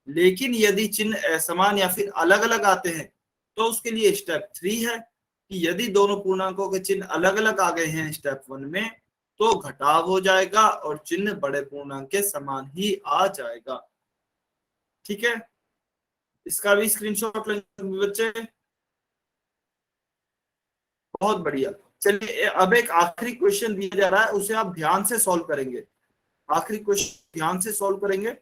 लेकिन यदि चिन्ह असमान या फिर अलग अलग आते हैं तो उसके लिए स्टेप 3 है कि यदि दोनों पूर्णांकों के चिन्ह अलग अलग आ गए हैं स्टेप 1 में तो घटाव हो जाएगा और चिन्ह बड़े पूर्णांक के समान ही आ जाएगा। ठीक है, इसका भी स्क्रीनशॉट लेंगे बच्चे। बहुत बढ़िया। चलिए अब एक आखिरी क्वेश्चन दिया जा रहा है, उसे आप ध्यान से सॉल्व करेंगे। आखिरी क्वेश्चन ध्यान से सॉल्व करेंगे।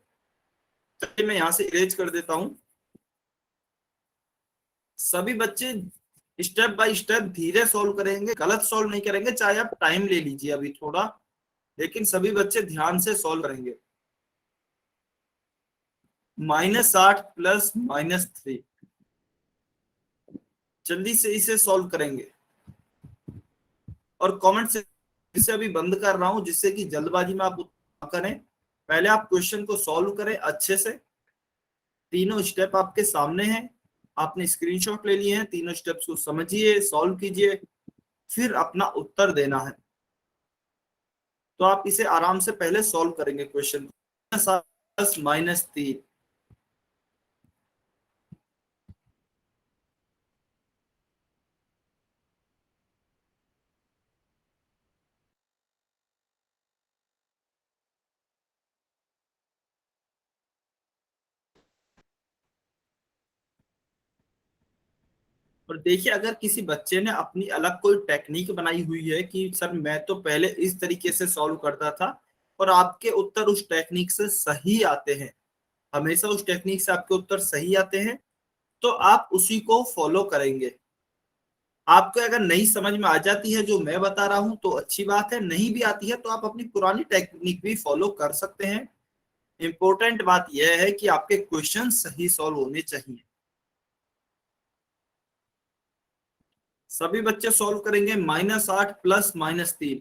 चलिए मैं यहां से इरेज कर देता हूं। सभी बच्चे स्टेप बाय स्टेप धीरे सॉल्व करेंगे, गलत सॉल्व नहीं करेंगे, चाहे आप टाइम ले लीजिए अभी थोड़ा, लेकिन सभी बच्चे ध्यान से सॉल्व करेंगे। -8 प्लस -3, जल्दी से इसे सॉल्व करेंगे और कमेंट से इसे अभी बंद कर रहा हूं जिससे कि जल्दबाजी में आप ना करें। पहले आप क्वेश्चन को सॉल्व करें अच्छे से। तीनों स्टेप आपके सामने हैं, आपने स्क्रीनशॉट ले लिए हैं, तीनों स्टेप्स को समझिए, सॉल्व कीजिए, फिर अपना उत्तर देना है। तो आप इसे आराम से पहले सॉल्व करेंगे क्वेश्चन। -3, और देखिए अगर किसी बच्चे ने अपनी अलग कोई टेक्निक बनाई हुई है कि सर मैं तो पहले इस तरीके से सॉल्व करता था और आपके उत्तर उस टेक्निक से सही आते हैं, हमेशा उस टेक्निक से आपके उत्तर सही आते हैं, तो आप उसी को फॉलो करेंगे। आपको अगर नई समझ में आ जाती है जो मैं बता रहा हूं तो अच्छी बात है, नहीं भी आती है तो आप अपनी पुरानी टेक्निक भी फॉलो कर सकते हैं। इंपॉर्टेंट बात यह है कि आपके क्वेश्चन सही सॉल्व होने चाहिए। सभी बच्चे सॉल्व करेंगे। -8 प्लस -3,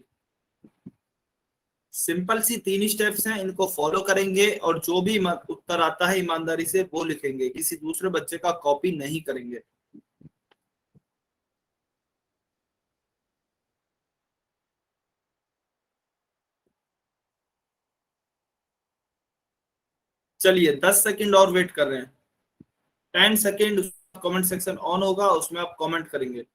सिंपल सी 3 स्टेप्स हैं, इनको फॉलो करेंगे और जो भी उत्तर आता है ईमानदारी से वो लिखेंगे, किसी दूसरे बच्चे का कॉपी नहीं करेंगे। चलिए 10 सेकंड और वेट कर रहे हैं। 10 सेकंड कमेंट सेक्शन ऑन होगा, उसमें आप कमेंट करेंगे।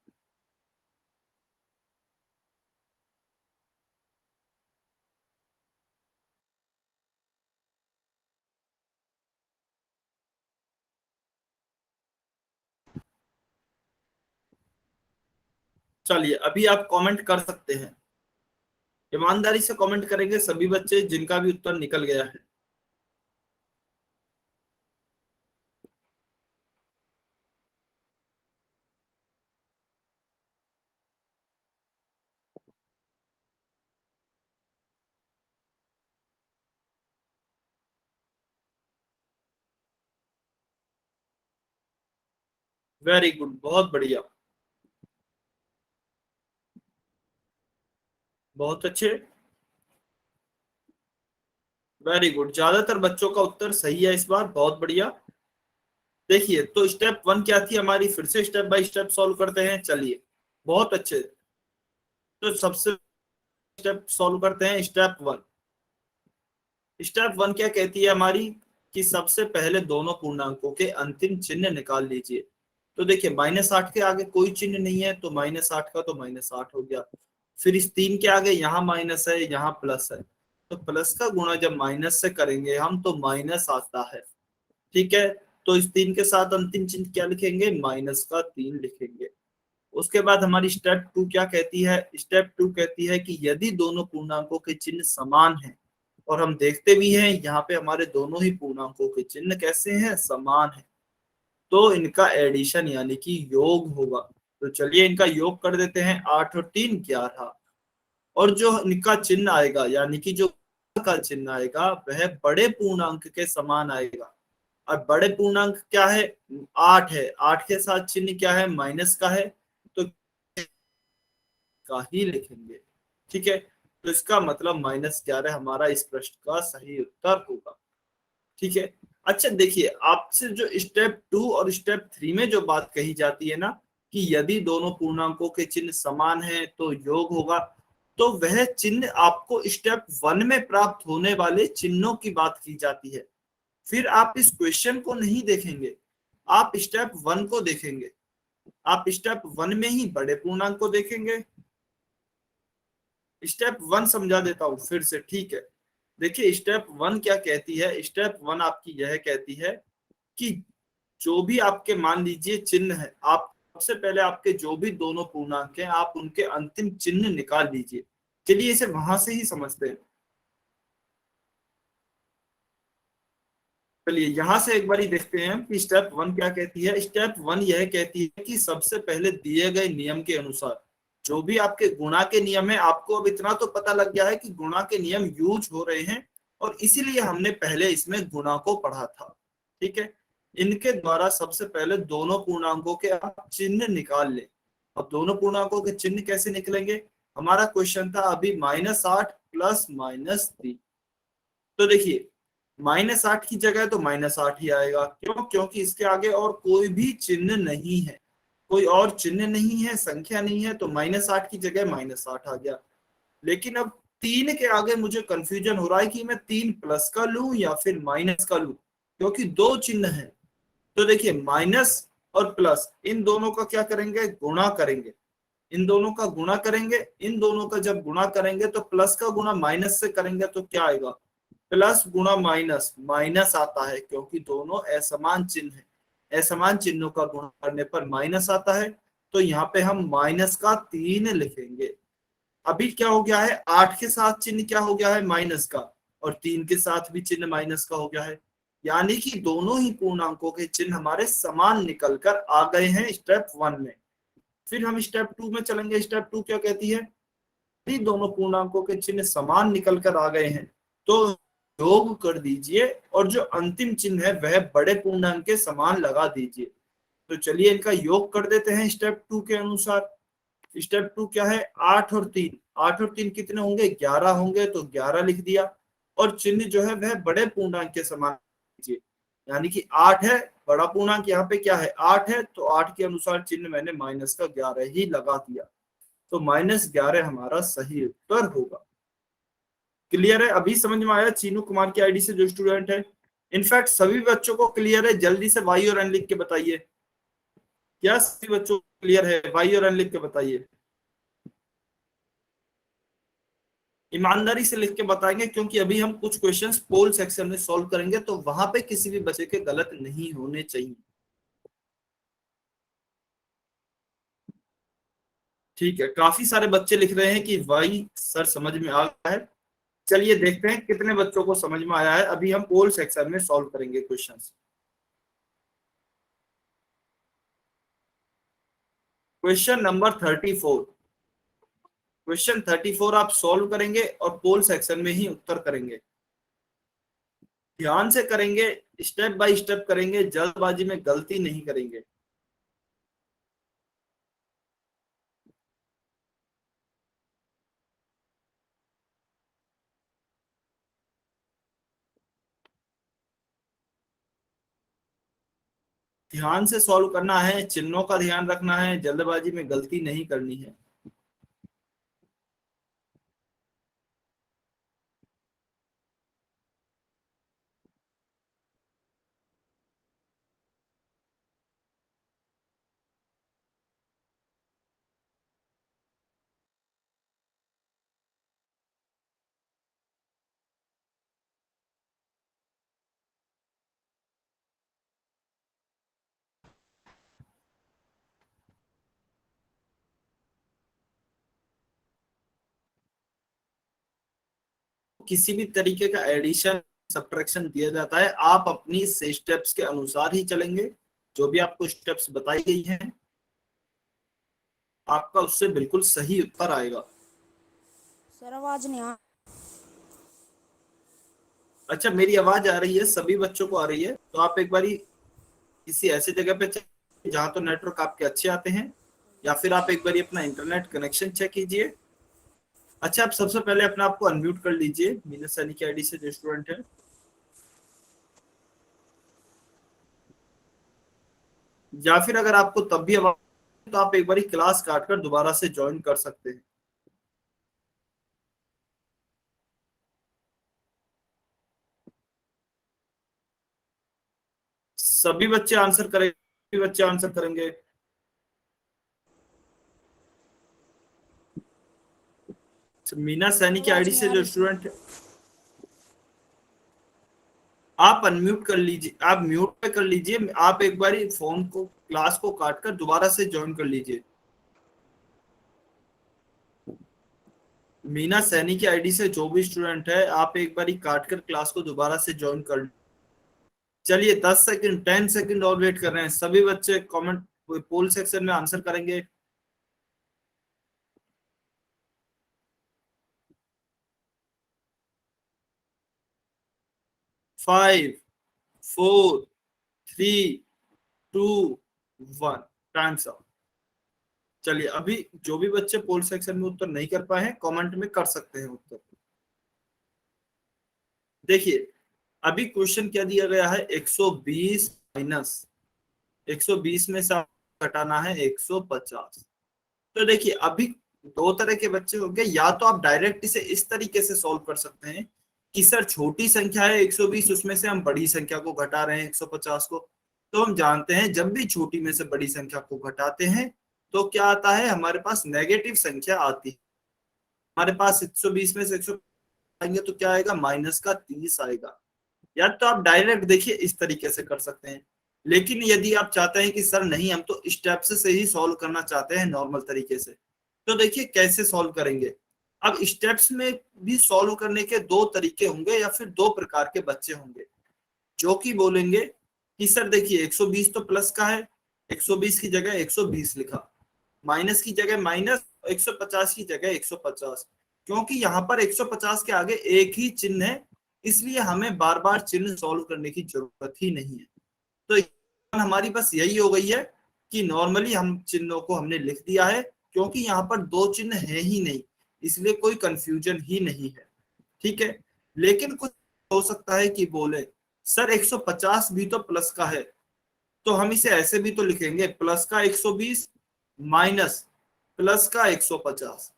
चलिए अभी आप कमेंट कर सकते हैं, ईमानदारी से कमेंट करेंगे सभी बच्चे जिनका भी उत्तर निकल गया है। वेरी गुड, बहुत बढ़िया, बहुत अच्छे, वेरी गुड, ज्यादातर बच्चों का उत्तर सही है इस बार, बहुत बढ़िया। देखिए तो स्टेप वन क्या थी हमारी, फिर से स्टेप बाय स्टेप सॉल्व करते हैं, चलिए बहुत अच्छे। तो सबसे स्टेप सॉल्व करते हैं, स्टेप वन। स्टेप वन क्या कहती है हमारी, कि सबसे पहले दोनों पूर्णांकों के अंतिम चिन्ह निकाल लीजिए। तो देखिए -8 के आगे कोई चिन्ह नहीं है, तो -8 का तो -8 हो गया। फिर इस 3 के आगे यहाँ माइनस है, यहाँ प्लस है, तो प्लस का गुणा जब माइनस से करेंगे हम तो माइनस आता है। ठीक है, तो इस 3 के साथ अंतिम चिन्ह क्या लिखेंगे, -3 लिखेंगे। उसके बाद हमारी स्टेप टू क्या कहती है, स्टेप टू कहती है कि यदि दोनों पूर्णांकों के चिन्ह समान हैं, और हम देखते भी हैं यहाँ पे हमारे दोनों ही पूर्णांकों के चिन्ह कैसे हैं, समान है, तो इनका एडिशन यानी कि योग होगा। तो चलिए इनका योग कर देते हैं, 8 और 3 11। और जो इनका चिन्ह आएगा यानी कि जो का चिन्ह आएगा वह बड़े पूर्णांक के समान आएगा। और बड़े पूर्णांक क्या है, 8 है, 8 के साथ चिन्ह क्या है, माइनस का है, तो का ही लिखेंगे। ठीक है, तो इसका मतलब -11 हमारा इस प्रश्न का सही उत्तर होगा। ठीक है, अच्छा देखिए आपसे जो स्टेप टू और स्टेप थ्री में जो बात कही जाती है ना, कि यदि दोनों पूर्णांकों के चिन्ह समान हैं तो योग होगा, तो वह चिन्ह आपको स्टेप वन में प्राप्त होने वाले चिन्हों की बात की जाती है। फिर आप इस क्वेश्चन को नहीं देखेंगे, आप स्टेप वन को देखेंगे, आप स्टेप वन में ही बड़े पूर्णांक को देखेंगे। स्टेप वन समझा देता हूं फिर से, ठीक है। देखिए स्टेप वन क्या कहती है, स्टेप वन आपकी यह कहती है कि जो भी आपके मान लीजिए चिन्ह है, आप सबसे पहले आपके जो भी दोनों पूर्णांक हैं आप उनके अंतिम चिन्ह निकाल लीजिए। चलिए इसे वहां से ही समझते हैं। चलिए यहां से एक बारी देखते हैं कि स्टेप वन क्या कहती है। स्टेप वन यह कहती है कि सबसे पहले दिए गए नियम के अनुसार जो भी आपके गुणा के नियम है, आपको अब इतना तो पता लग गया है कि गुणा के नियम यूज हो रहे हैं, और इसीलिए हमने पहले इसमें गुणा को पढ़ा था। ठीक है, इनके द्वारा सबसे पहले दोनों पूर्णांकों के आप चिन्ह निकाल लें। अब दोनों पूर्णांकों के चिन्ह कैसे निकलेंगे, हमारा क्वेश्चन था अभी -8 प्लस -3। तो देखिए -8 की जगह तो -8 ही आएगा, क्यों, क्योंकि इसके आगे और कोई भी चिन्ह नहीं है, कोई और चिन्ह नहीं है, संख्या नहीं है, तो -8 की जगह -8 आ गया। लेकिन अब 3 के आगे मुझे कंफ्यूजन हो रहा है कि मैं 3 प्लस का लूं या फिर माइनस का लूं, क्योंकि दो चिन्ह है। तो देखिए माइनस और प्लस इन दोनों का क्या करेंगे, गुणा करेंगे, इन दोनों का गुणा करेंगे। इन दोनों का जब गुणा करेंगे तो प्लस का गुणा माइनस से करेंगे तो क्या आएगा, प्लस गुणा माइनस, माइनस आता है, क्योंकि दोनों असमान चिन्ह है, असमान चिन्हों का गुणा करने पर माइनस आता है। तो यहाँ पे हम -3 लिखेंगे। अभी क्या हो गया है, 8 के साथ चिन्ह क्या हो गया है, माइनस का, और 3 के साथ भी चिन्ह माइनस का हो गया है, यानी कि दोनों ही पूर्णांकों के चिन्ह हमारे समान निकल कर आ गए हैं स्टेप वन में। फिर हम स्टेप टू में चलेंगे। स्टेप टू क्या कहती है, यदि दोनों पूर्णांकों के चिन्ह समान निकल कर आ गए हैं तो योग कर दीजिए, और जो अंतिम चिन्ह है वह बड़े पूर्णांक के समान लगा दीजिए। तो चलिए इनका योग कर देते हैं स्टेप टू के अनुसार। स्टेप टू क्या है, 8 और 3, 8 और 3 कितने होंगे, 11 होंगे, तो 11 लिख दिया। और चिन्ह जो है वह बड़े पूर्णांक के समान लीजिए, यानी कि 8 है, बड़ा पूर्णांक यहाँ पे क्या है, 8 है, तो 8 के अनुसार चिन्ह मैंने -11 ही लगा दिया। तो -11 हमारा सही उत्तर होगा। क्लियर है, अभी समझ में आया चीनू कुमार की आईडी से जो स्टूडेंट है। इनफैक्ट सभी बच्चों को क्लियर है, जल्दी से वाई और एन लिख के बताइए। क्या सभी बच्चों को क्लियर है, वाई और एन लिख के बताइए। ईमानदारी से लिख के बताएंगे, क्योंकि अभी हम कुछ क्वेश्चंस पोल सेक्शन में सॉल्व करेंगे, तो वहां पे किसी भी बच्चे के गलत नहीं होने चाहिए। ठीक है, काफी सारे बच्चे लिख रहे हैं कि वाई सर समझ में आ गया है। चलिए देखते हैं कितने बच्चों को समझ में आया है। अभी हम पोल सेक्शन में सॉल्व करेंगे क्वेश्चंस। Question number 34। क्वेश्चन 34 आप सॉल्व करेंगे और पोल सेक्शन में ही उत्तर करेंगे। ध्यान से करेंगे, स्टेप बाय स्टेप करेंगे, जल्दबाजी में गलती नहीं करेंगे। ध्यान से सॉल्व करना है, चिन्हों का ध्यान रखना है, जल्दबाजी में गलती नहीं करनी है। किसी भी तरीके का एडिशन सब्ट्रैक्शन दिया जाता है, आप अपनी स्टेप्स के अनुसार ही चलेंगे। जो भी आपको स्टेप्स बताई गई हैं, आपका उससे बिल्कुल सही उत्तर आएगा। सर आवाज नहीं आ। अच्छा, मेरी आवाज आ रही है, सभी बच्चों को आ रही है? तो आप एक बारी किसी ऐसी जगह पे चलिए जहां तो नेटवर्क आपके अच्छे आते हैं, या फिर आप एक बारी अपना इंटरनेट कनेक्शन चेक कीजिए। अच्छा, आप सबसे पहले अपने आप को अनम्यूट कर लीजिए, मीना सैनी की आईडी से जो स्टूडेंट है। या फिर अगर आपको तब भी आवाज, तो आप एक बारी क्लास काट कर दोबारा से ज्वाइन कर सकते हैं। सभी बच्चे आंसर करेंगे, सभी बच्चे आंसर करेंगे। मीना सैनी की आवाज आईडी नहीं से आ जो रही सर। स्टूडेंट है, आप अनम्यूट कर लीजिए, आप म्यूट पे कर लीजिए। आप एक बारी फोन को, क्लास को काट कर दोबारा से ज्वाइन कर लीजिए। मीना सैनी की आईडी से जो भी स्टूडेंट है, आप एक बारी काट कर क्लास को दोबारा से ज्वाइन कर। चलिए 10 सेकंड, 10 सेकंड और वेट कर रहे हैं। सभी बच्चे कमेंट पोल सेक्शन में आंसर करेंगे। 5, 4, 3, 2, 1। Times up. चलिए, अभी जो भी बच्चे पोल सेक्शन में उत्तर नहीं कर पाए हैं, कमेंट में कर सकते हैं उत्तर। देखिए, अभी क्वेश्चन क्या दिया गया है, 120 माइनस 120 में से आपको घटाना है 150। तो देखिए, अभी दो तरह के बच्चे होंगे। या तो आप डायरेक्ट इसे इस तरीके से सॉल्व कर सकते हैं कि सर छोटी संख्या है 120, उसमें से हम बड़ी संख्या को घटा रहे हैं 150 को। तो हम जानते हैं जब भी छोटी में से बड़ी संख्या को घटाते हैं तो क्या आता है, हमारे पास नेगेटिव संख्या आती है। हमारे पास 120 में से 100 आएंगे तो क्या आएगा, माइनस का 30 आएगा। या तो आप डायरेक्ट देखिए इस तरीके से कर सकते हैं। लेकिन यदि आप चाहते हैं कि सर नहीं, हम तो स्टेप्स से ही सॉल्व करना चाहते हैं नॉर्मल तरीके से, तो देखिए कैसे सॉल्व करेंगे। अब स्टेप्स में भी सॉल्व करने के दो तरीके होंगे, या फिर दो प्रकार के बच्चे होंगे जो कि बोलेंगे कि सर देखिए 120 तो प्लस का है, 120 की जगह 120 लिखा, माइनस की जगह माइनस, 150 की जगह 150। क्योंकि यहाँ पर 150 के आगे एक ही चिन्ह है, इसलिए हमें बार बार चिन्ह सॉल्व करने की जरूरत ही नहीं है। तो हमारी बस यही हो गई है कि नॉर्मली हम चिन्हों को हमने लिख दिया है, क्योंकि यहाँ पर दो चिन्ह है ही नहीं, इसलिए कोई कंफ्यूजन ही नहीं है। ठीक है, लेकिन कुछ हो सकता है कि बोले सर 150 भी तो प्लस का है, तो हम इसे ऐसे भी तो लिखेंगे, प्लस का 120 माइनस प्लस का 150,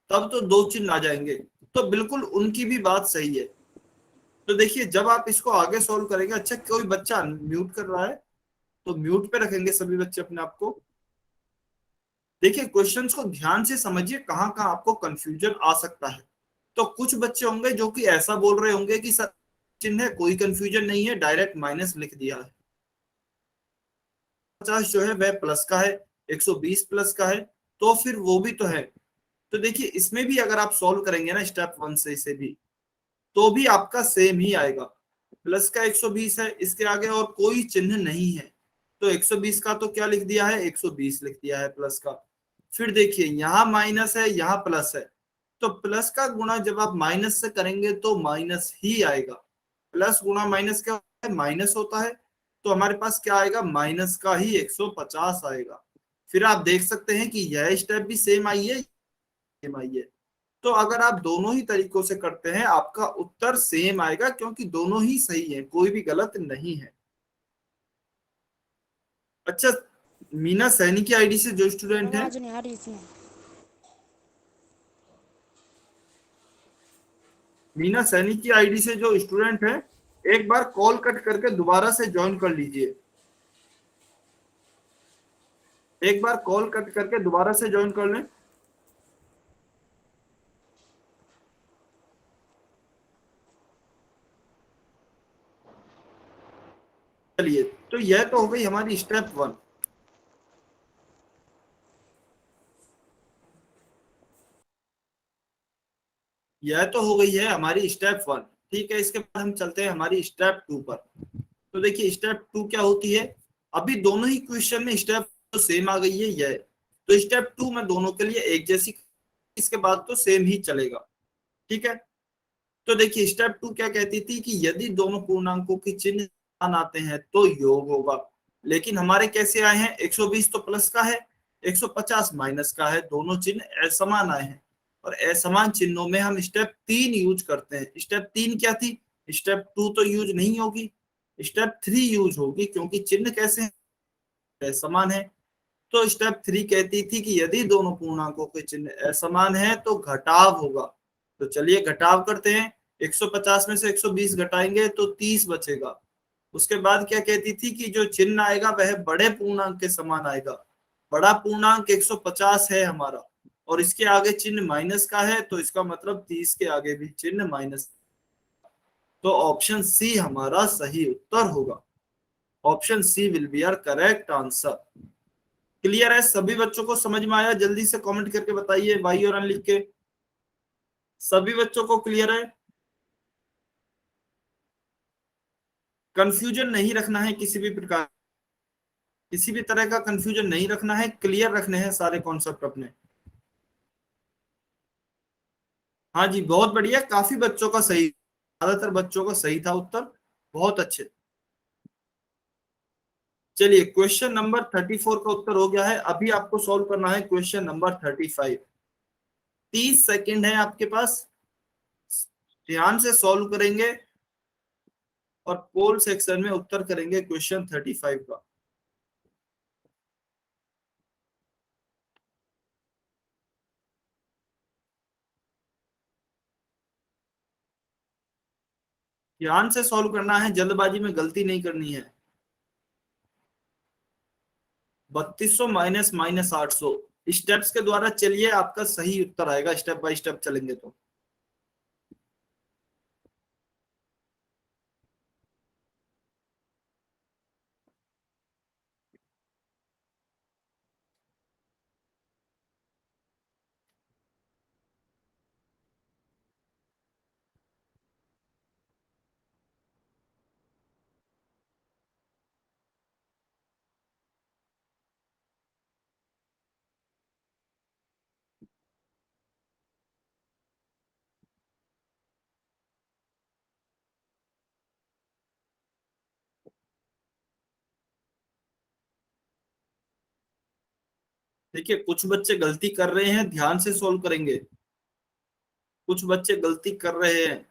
तब तो दो चिन्ह आ जाएंगे। तो बिल्कुल उनकी भी बात सही है। तो देखिए, जब आप इसको आगे सॉल्व करेंगे, अच्छा कोई बच्चा म्यूट कर रहा है तो म्यूट पे रखेंगे सभी बच्चे अपने आप को। देखिए, क्वेश्चंस को ध्यान से समझिए, कहाँ कहाँ आपको कंफ्यूजन आ सकता है। तो कुछ बच्चे होंगे जो कि ऐसा बोल रहे होंगे कि सर चिन्ह है, कोई कंफ्यूजन नहीं है, डायरेक्ट माइनस लिख दिया है। 50 जो है वह प्लस का है, 120 प्लस का है, तो फिर वो भी तो है। तो देखिए इसमें भी अगर आप सॉल्व करेंगे ना स्टेप 1 से इसे भी, तो भी आपका सेम ही आएगा। प्लस का 120 है, इसके आगे और कोई चिन्ह नहीं है, तो 120 का तो क्या लिख दिया है, 120 लिख दिया है प्लस का। फिर देखिए यहाँ माइनस है, यहाँ प्लस है, तो प्लस का गुणा जब आप माइनस से करेंगे तो माइनस ही आएगा। प्लस गुणा माइनस क्या होता है, माइनस होता है। तो हमारे पास क्या आएगा, माइनस का ही 150 आएगा। फिर आप देख सकते हैं कि यह स्टेप भी सेम आई है, सेम आई है। तो अगर आप दोनों ही तरीकों से करते हैं आपका उत्तर सेम आएगा, क्योंकि दोनों ही सही है, कोई भी गलत नहीं है। अच्छा, मीना सैनी की आईडी से जो सर स्टूडेंट है, आवाज नहीं आ रही इसमें। मीना सैनी की आईडी से जो स्टूडेंट है, एक बार कॉल कट करके दोबारा से ज्वाइन कर लीजिए। एक बार कॉल कट करके दोबारा से ज्वाइन कर लें। चलिए, तो यह तो हो गई हमारी स्टेप 1। यह तो हो गई है हमारी स्टेप 1। ठीक है, इसके बाद हम चलते हैं हमारी स्टेप 2 पर। तो देखिए स्टेप 2 क्या होती है। अभी दोनों ही क्वेश्चन में स्टेप तो सेम आ गई है यह, तो स्टेप 2 में दोनों के लिए एक जैसी, इसके बाद तो सेम ही चलेगा। ठीक है, तो देखिए स्टेप 2 क्या कहती थी कि यदि दोनों पूर्णांकों के चिन्ह समान आते हैं तो योग होगा। लेकिन हमारे कैसे आए हैं, 120 तो प्लस का है, 150 माइनस का है, दोनों चिन्ह असमान आए हैं। और असमान चिन्हों में हम स्टेप 3 यूज करते हैं। स्टेप 3 क्या थी, स्टेप 2 तो यूज नहीं होगी, स्टेप 3 यूज होगी, क्योंकि चिन्ह कैसे हैं, असमान है। तो स्टेप 3 कहती थी कि यदि दोनों पूर्णांकों के चिन्ह असमान है तो घटाव होगा। तो चलिए घटाव करते हैं। 150 में से 120 घटाएंगे तो 30 बचेगा। उसके बाद क्या कहती थी कि जो चिन्ह आएगा वह बड़े पूर्णांक के समान आएगा। बड़ा पूर्णांक 150 है हमारा, और इसके आगे चिन्ह माइनस का है, तो इसका मतलब 30 के आगे भी चिन्ह माइनस। तो ऑप्शन सी हमारा सही उत्तर होगा। Option C will be our correct answer. Clear है, सभी बच्चों को समझ में आया? जल्दी से कमेंट करके बताइए वाई और एन लिख के। सभी बच्चों को क्लियर है? कंफ्यूजन नहीं रखना है किसी भी प्रकार, किसी भी तरह का कंफ्यूजन नहीं रखना है, क्लियर रखने हैं सारे कॉन्सेप्ट अपने। हाँ जी, बहुत बढ़िया, काफी बच्चों का सही, ज्यादातर बच्चों का सही था उत्तर। बहुत अच्छे। चलिए क्वेश्चन नंबर 34 का उत्तर हो गया है। अभी आपको सॉल्व करना है क्वेश्चन नंबर 35। 30 सेकेंड है आपके पास, ध्यान से सॉल्व करेंगे और पोल सेक्शन में उत्तर करेंगे क्वेश्चन 35 का। ध्यान से सॉल्व करना है, जल्दबाजी में गलती नहीं करनी है। 3200 माइनस माइनस 800 स्टेप्स के द्वारा चलिए, आपका सही उत्तर आएगा स्टेप बाय स्टेप चलेंगे तो। देखिए कुछ बच्चे गलती कर रहे हैं, ध्यान से सॉल्व करेंगे। कुछ बच्चे गलती कर रहे हैं।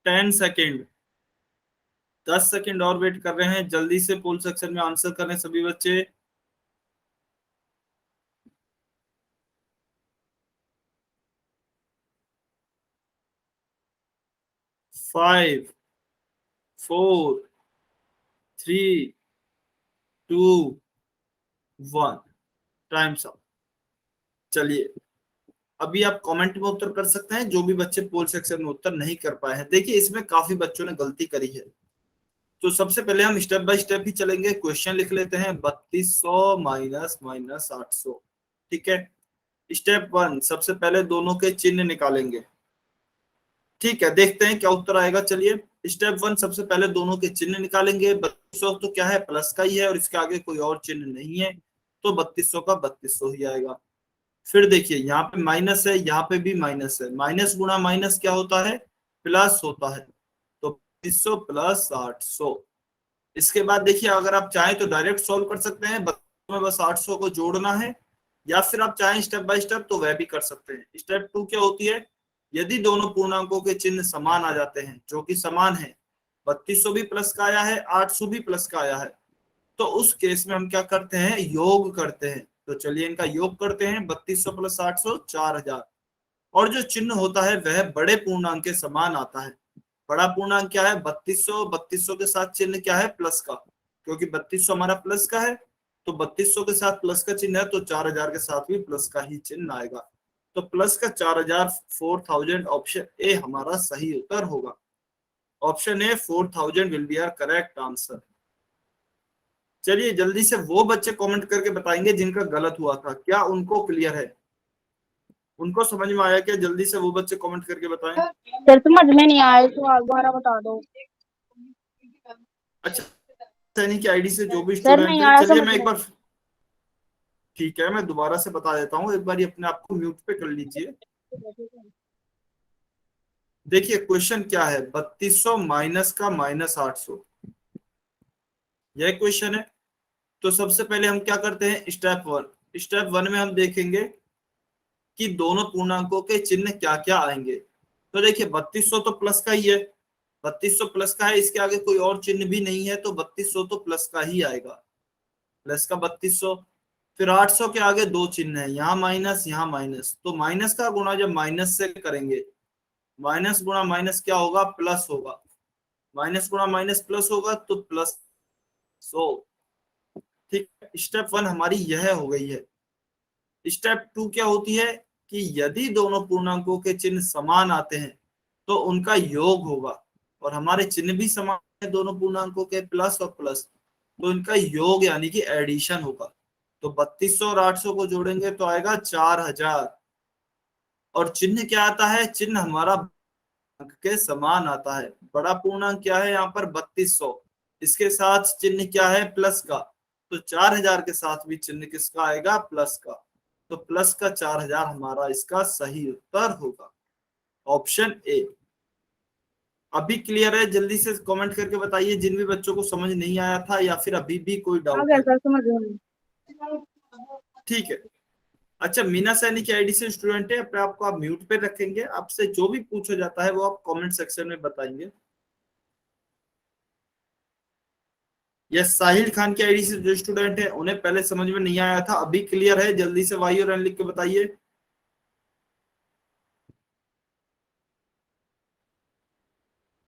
टेन सेकेंड, 10 सेकेंड और वेट कर रहे हैं। जल्दी से पोल सेक्शन में आंसर करें सभी बच्चे। 5 4 3 2 1 टाइम्स अप। चलिए अभी आप कमेंट में उत्तर कर सकते हैं, जो भी बच्चे पोल सेक्शन में उत्तर नहीं कर पाए हैं। देखिए इसमें काफी बच्चों ने गलती करी है, तो सबसे पहले हम स्टेप बाय स्टेप ही चलेंगे। क्वेश्चन लिख लेते हैं 3200 माइनस माइनस 800। ठीक है, स्टेप 1 सबसे पहले दोनों के चिन्ह निकालेंगे। ठीक है, देखते हैं क्या उत्तर आएगा। चलिए स्टेप 1 सबसे पहले दोनों के चिन्ह निकालेंगे। 3200 तो क्या है, प्लस का ही है और इसके आगे कोई और चिन्ह नहीं है, तो 3200 का 3200 ही आएगा। फिर देखिए यहाँ पे माइनस है, यहाँ पे भी माइनस है। माइनस गुणा माइनस क्या होता है, प्लस होता है। तो 3200 प्लस 800। इसके बाद देखिए अगर आप चाहें तो डायरेक्ट सॉल्व कर सकते हैं, में बस 800 को जोड़ना है, या फिर आप चाहें स्टेप बाय स्टेप तो वह भी कर सकते हैं। स्टेप 2 क्या होती है, यदि दोनों पूर्णांकों के चिन्ह समान आ जाते हैं, जो कि समान है, 3200 भी प्लस का आया है, 800 भी प्लस का आया है, तो उस केस में हम क्या करते हैं, योग करते हैं। तो चलिए इनका योग करते हैं। 3200 प्लस 800 4000। और जो चिन्ह होता है वह बड़े पूर्णांक के समान आता है। बड़ा पूर्णांक क्या है, 3200। 3200 के साथ चिन्ह क्या है, प्लस का, क्योंकि 3200 हमारा प्लस का है, तो 3200 के साथ प्लस का चिन्ह है, तो 4000 के साथ भी प्लस का ही चिन्ह आएगा। तो प्लस का 4000 4000, ऑप्शन ए हमारा सही उत्तर होगा। Option A 4000 will be our correct answer. चलिए जल्दी से वो बच्चे कमेंट करके बताएंगे जिनका गलत हुआ था, क्या उनको क्लियर है, उनको समझ में आया क्या? जल्दी से वो बच्चे कमेंट करके बताएं। सर समझ में नहीं आया तो दोबारा बता दो। अच्छा, सैनिक की आईडी से जो भी सर स्टूडेंट नहीं है, आया चलिए समझ मैं एक में। बार, ठीक है मैं दोबारा से बता देता हूँ, एक बार ये अपने आप को म्यूट पे कर लीजिए। देखिए क्वेश्चन क्या है, 3200 माइनस का माइनस 800, यह क्वेश्चन है। तो सबसे पहले हम क्या करते हैं, स्टेप 1। स्टेप 1 में हम देखेंगे कि दोनों पूर्णांकों के चिन्ह क्या क्या आएंगे। तो देखिए 3200 तो प्लस का ही है, 3200 प्लस का है, इसके आगे कोई और चिन्ह भी नहीं है, तो 3200 तो प्लस का ही आएगा, प्लस का 3200। फिर 800 के आगे दो चिन्ह है, यहाँ माइनस यहाँ माइनस, तो माइनस का गुणा जब माइनस से करेंगे, माइनस गुणा माइनस क्या होगा, प्लस होगा। माइनस गुणा माइनस प्लस होगा, तो प्लस 100। ठीक, स्टेप 1 हमारी यह हो गई है। स्टेप 2 क्या होती है कि यदि दोनों पूर्णांकों के चिन्ह समान आते हैं तो उनका योग होगा, और हमारे चिन्ह भी समान है दोनों पूर्णांकों के, प्लस और प्लस, तो इनका योग यानी कि एडिशन होगा। तो 3200 और 800 को जोड़ेंगे तो आएगा 4000। और चिन्ह क्या आता है, चिन्ह हमारा अंक के समान आता है। बड़ा पूर्णांक क्या है यहाँ पर, 3200, इसके साथ चिन्ह क्या है, प्लस का, तो 4000 के साथ भी चिन्ह किसका आएगा, प्लस का, तो प्लस का 4000 हमारा इसका सही उत्तर होगा, ऑप्शन ए। अभी क्लियर है? जल्दी से कमेंट करके बताइए जिन भी बच्चों को समझ नहीं आया था या फिर अभी भी कोई आ डाउट गया है। सर समझ में। ठीक है। अच्छा, मीना सैनी की आईडी से स्टूडेंट है, अपने आपको आप म्यूट पे रखेंगे, आपसे जो भी पूछा जाता है वो आप कमेंट सेक्शन में बताएंगे। यस, साहिल खान की आईडी से जो स्टूडेंट है उन्हें पहले समझ में नहीं आया था, अभी क्लियर है? जल्दी से वाई और एन लिख के बताइए।